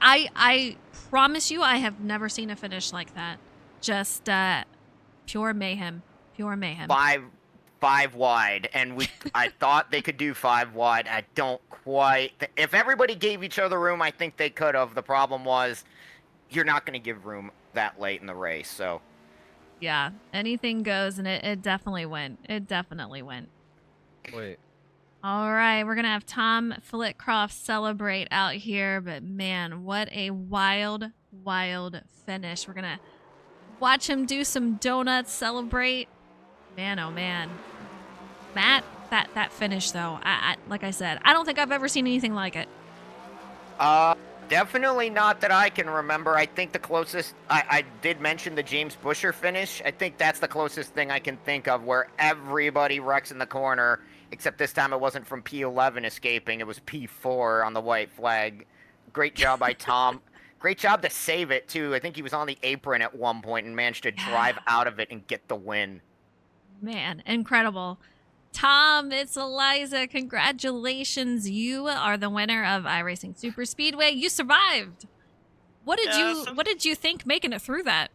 Speaker 1: I promise you, I have never seen a finish like that. Just pure mayhem. Pure mayhem.
Speaker 2: Five wide, and I thought they could do 5 wide. I don't quite. If everybody gave each other room, I think they could have. The problem was, you're not going to give room that late in the race, so.
Speaker 1: Yeah, anything goes, and it definitely went. It definitely went.
Speaker 9: Wait.
Speaker 1: All right, we're going to have Tom Flitcroft celebrate out here, but man, what a wild, wild finish. We're going to watch him do some donuts, celebrate. Man, oh man. Matt, that finish, though, I like I said, I don't think I've ever seen anything like it.
Speaker 2: Definitely not that I can remember. I think the closest, I did mention the James Busher finish. I think that's the closest thing I can think of where everybody wrecks in the corner, except this time it wasn't from P11 escaping. It was P4 on the white flag. Great job by Tom. Great job to save it too. I think he was on the apron at one point and managed to drive out of it and get the win.
Speaker 1: Man, incredible. Tom, it's Eliza. Congratulations. You are the winner of iRacing Superspeedway. You survived. What did you think making it through that?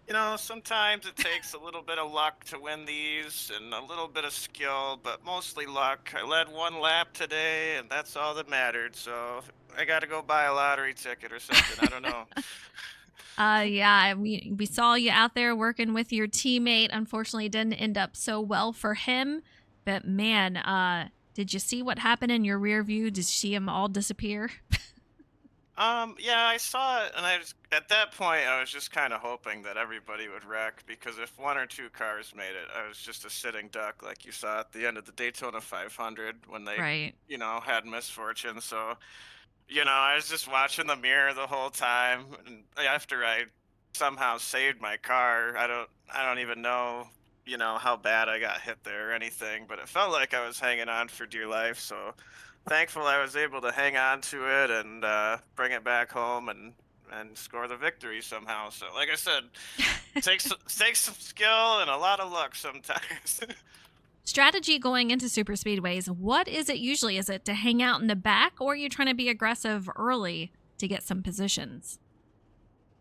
Speaker 9: You know, sometimes it takes a little bit of luck to win these and a little bit of skill, but mostly luck. I led 1 lap today, and that's all that mattered. So I got to go buy a lottery ticket or something. I don't know.
Speaker 1: Yeah, we saw you out there working with your teammate. Unfortunately, it didn't end up so well for him. But man, did you see what happened in your rear view? Did you see him all disappear?
Speaker 9: Yeah, I saw it, and at that point, I was just kind of hoping that everybody would wreck, because if 1 or 2 cars made it, I was just a sitting duck, like you saw at the end of the Daytona 500 when they,
Speaker 1: Right.
Speaker 9: had misfortune. So, I was just watching the mirror the whole time, and after I somehow saved my car, I don't even know, how bad I got hit there or anything, but it felt like I was hanging on for dear life. So thankful I was able to hang on to it and bring it back home and score the victory somehow. So, like I said, takes some skill and a lot of luck sometimes.
Speaker 1: Strategy going into super speedways, what is it usually? Is it to hang out in the back, or are you trying to be aggressive early to get some positions?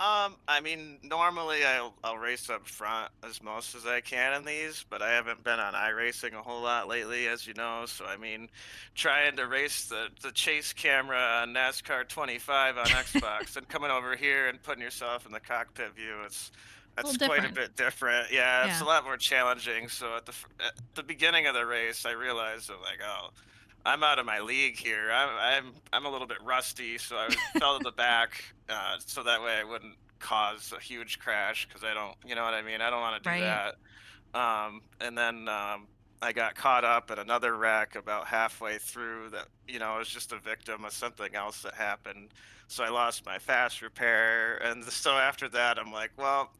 Speaker 9: I mean, normally I'll race up front as most as I can in these, but I haven't been on iRacing a whole lot lately, as you know. So I mean, trying to race the chase camera on NASCAR 25 on Xbox and coming over here and putting yourself in the cockpit view, that's quite a bit different. Yeah, it's a lot more challenging. So at the beginning of the race, I realized I'm like, oh, I'm out of my league here. I'm a little bit rusty, so I fell to the back, so that way I wouldn't cause a huge crash, because I don't, you know what I mean? I don't want to do that. And then I got caught up in another wreck about halfway through that, I was just a victim of something else that happened. So I lost my fast repair, and so after that, I'm like, well,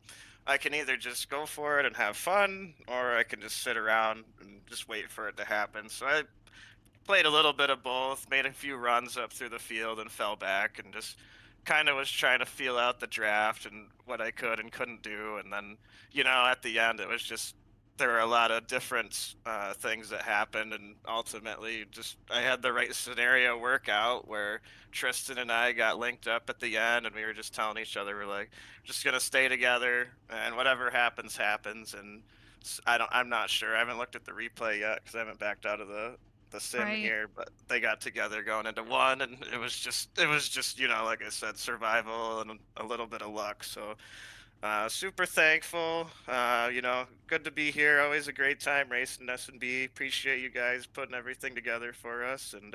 Speaker 9: I can either just go for it and have fun, or I can just sit around and just wait for it to happen. So I played a little bit of both, made a few runs up through the field and fell back, and just kind of was trying to feel out the draft and what I could and couldn't do. And then, at the end, it was just, there were a lot of different things that happened, and ultimately just I had the right scenario work out where Tristan and I got linked up at the end, and we were just telling each other, we're like, just gonna stay together, and whatever happens and I'm not sure. I haven't looked at the replay yet because I haven't backed out of the sim here, but they got together going into one, and it was just like I said, survival and a little bit of luck. So super thankful. Good to be here. Always a great time racing SnB. Appreciate you guys putting everything together for us, and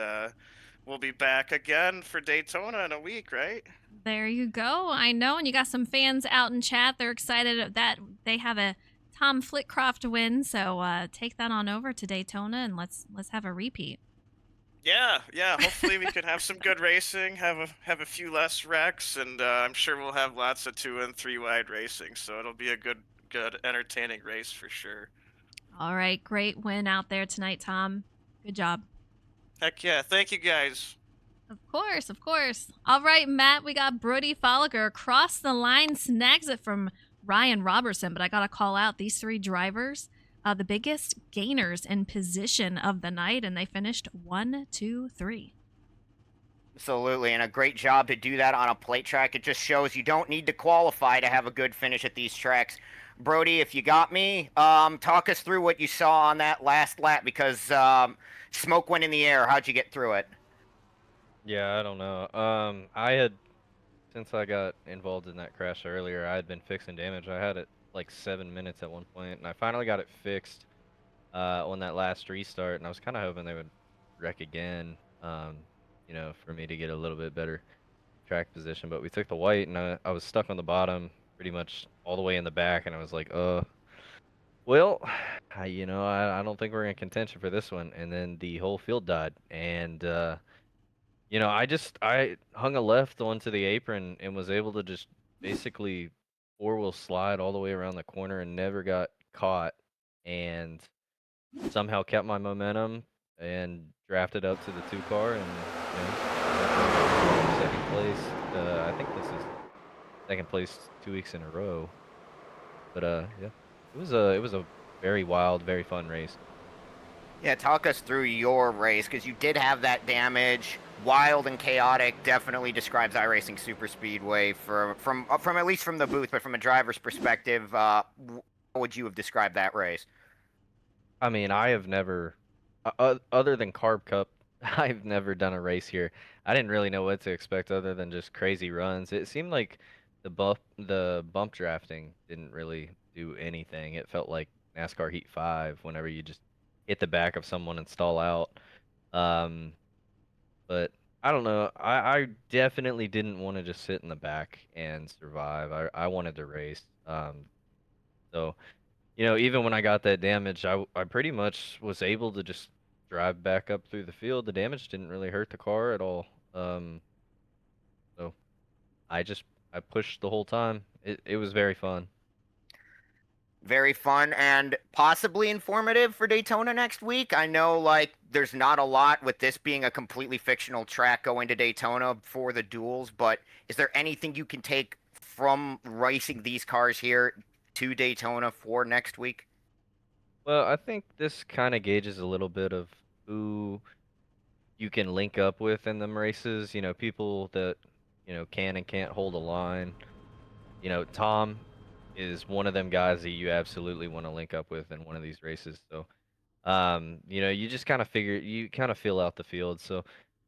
Speaker 9: we'll be back again for Daytona in a week, right?
Speaker 1: There you go. I know, and you got some fans out in chat. They're excited that they have a Tom Flitcroft win, so take that on over to Daytona and let's have a repeat.
Speaker 9: Yeah. Hopefully we can have some good racing, have a few less wrecks, and I'm sure we'll have lots of 2 and 3 wide racing. So it'll be a good, entertaining race for sure.
Speaker 1: All right, great win out there tonight, Tom. Good job.
Speaker 9: Heck yeah! Thank you guys.
Speaker 1: Of course, of course. All right, Matt, we got Brody Folliger across the line, snags it from Ryan Robertson, but I got to call out these 3 drivers, the biggest gainers in position of the night, and they finished 1, 2, 3.
Speaker 2: Absolutely, and a great job to do that on a plate track. It just shows you don't need to qualify to have a good finish at these tracks. Brody, if you got me, talk us through what you saw on that last lap, because smoke went in the air. How'd you get through it?
Speaker 10: Yeah, I don't know. Since I got involved in that crash earlier, I had been fixing damage. I had it like 7 minutes at one point, and I finally got it fixed on that last restart, and I was kind of hoping they would wreck again, for me to get a little bit better track position. But we took the white, and I was stuck on the bottom pretty much all the way in the back, and I was like, well, I don't think we're in contention for this one. And then the whole field died, and I hung a left onto the apron and was able to just basically 4-wheel slide all the way around the corner and never got caught, and somehow kept my momentum and drafted up to the 2 car and second place. I think this is second place 2 weeks in a row. But yeah, it was a very wild, very fun race.
Speaker 2: Yeah, talk us through your race because you did have that damage. Wild and chaotic definitely describes iRacing Superspeedway from at least from the booth, but from a driver's perspective, how would you have described that race?
Speaker 10: I mean, I have never, other than Carb Cup, I've never done a race here. I didn't really know what to expect other than just crazy runs. It seemed like the bump drafting didn't really do anything. It felt like NASCAR Heat 5 whenever you just hit the back of someone and stall out. Um, but I don't know. I definitely didn't want to just sit in the back and survive. I wanted to race. So. Even when I got that damage, I pretty much was able to just drive back up through the field. The damage didn't really hurt the car at all. So I pushed the whole time. It was very fun.
Speaker 2: Very fun and possibly informative for Daytona next week. I know, like, there's not a lot with this being a completely fictional track going to Daytona for the duels, but is there anything you can take from racing these cars here to Daytona for next week?
Speaker 10: Well, I think this kind of gauges a little bit of who you can link up with in them races. People that, can and can't hold a line. Tom is one of them guys that you absolutely want to link up with in one of these races. So, you just kind of you kind of feel out the field. So,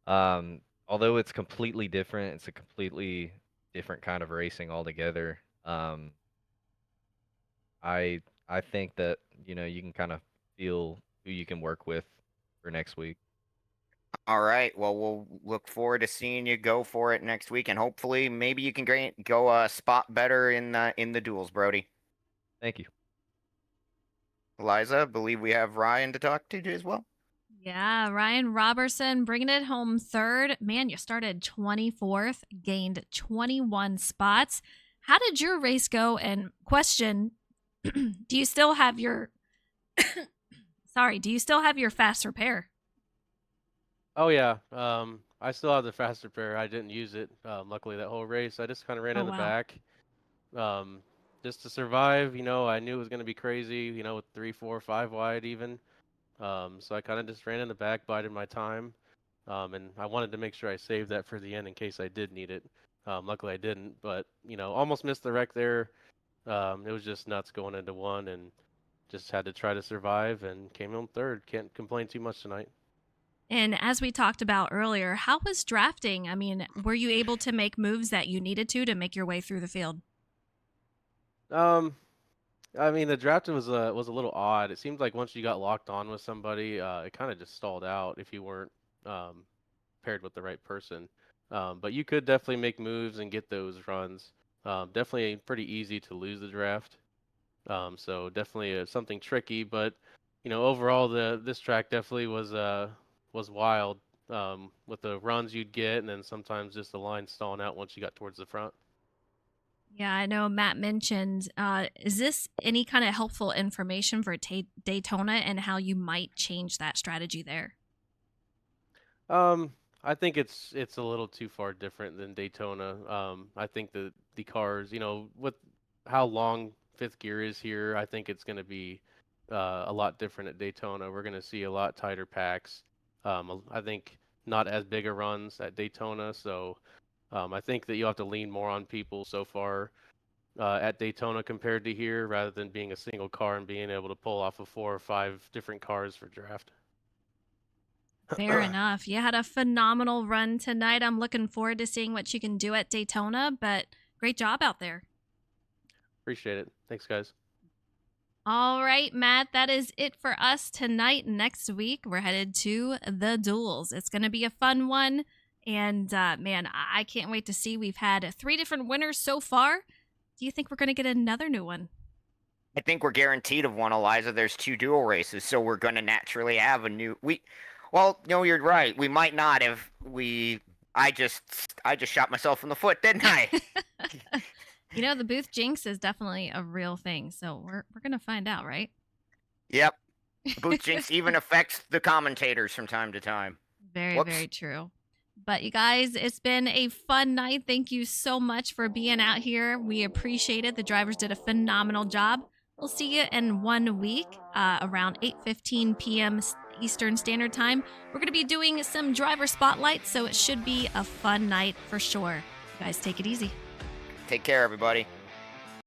Speaker 10: although it's completely different, it's a completely different kind of racing altogether. I think that, you can kind of feel who you can work with for next week.
Speaker 2: All right. Well, we'll look forward to seeing you go for it next week, and hopefully, maybe you can go a spot better in the duels, Brody.
Speaker 10: Thank you.
Speaker 2: Eliza, I believe we have Ryan to talk to as well.
Speaker 1: Yeah, Ryan Robertson bringing it home third. Man, you started 24th, gained 21 spots. How did your race go? And question, do you still have your do you still have your fast repair?
Speaker 4: Oh yeah. I still have the fast repair. I didn't use it. Luckily that whole race. I just kind of ran
Speaker 1: Oh,
Speaker 4: in the
Speaker 1: wow.
Speaker 4: back. Just to survive. I knew it was gonna be crazy. With 3, 4, 5 wide even. So I kind of just ran in the back, bided my time. And I wanted to make sure I saved that for the end in case I did need it. Luckily I didn't, but almost missed the wreck there. It was just nuts going into one, and just had to try to survive and came home third. Can't complain too much tonight.
Speaker 1: And as we talked about earlier, how was drafting? I mean, were you able to make moves that you needed to make your way through the field?
Speaker 4: I mean, the draft was a little odd. It seemed like once you got locked on with somebody, it kind of just stalled out if you weren't paired with the right person. But you could definitely make moves and get those runs. Definitely pretty easy to lose the draft. So definitely something tricky, but overall this track definitely was wild with the runs you'd get, and then sometimes just the line stalling out once you got towards the front.
Speaker 1: Yeah, I know Matt mentioned. Is this any kind of helpful information for Daytona and how you might change that strategy there?
Speaker 4: I think it's a little too far different than Daytona. I think the cars, with how long fifth gear is here, I think it's going to be a lot different at Daytona. We're going to see a lot tighter packs. I think not as big a runs at Daytona, so I think that you'll have to lean more on people so far at Daytona compared to here, rather than being a single car and being able to pull off of 4 or 5 different cars for draft.
Speaker 1: Fair enough. You had a phenomenal run tonight. I'm looking forward to seeing what you can do at Daytona, but great job out there.
Speaker 4: Appreciate it. Thanks, guys.
Speaker 1: All right, Matt, that is it for us tonight. Next week, we're headed to the duels. It's going to be a fun one. And man, I can't wait to see. We've had 3 different winners so far. Do you think we're going to get another new one?
Speaker 2: I think we're guaranteed of one, Eliza. There's 2 dual races, so we're going to naturally have a new. Well, no, you're right. We might not if we. I just shot myself in the foot, didn't I?
Speaker 1: The booth jinx is definitely a real thing, so we're gonna find out, right?
Speaker 2: Yep. Booth jinx even affects the commentators from time to time.
Speaker 1: Very,
Speaker 2: Whoops.
Speaker 1: very true. But you guys, it's been a fun night. Thank you so much for being out here. We appreciate it. The drivers did a phenomenal job. We'll see you in 1 week around 8:15 p.m. Eastern Standard Time. We're going to be doing some driver spotlights, so it should be a fun night for sure. You guys take it easy.
Speaker 2: Take care, everybody.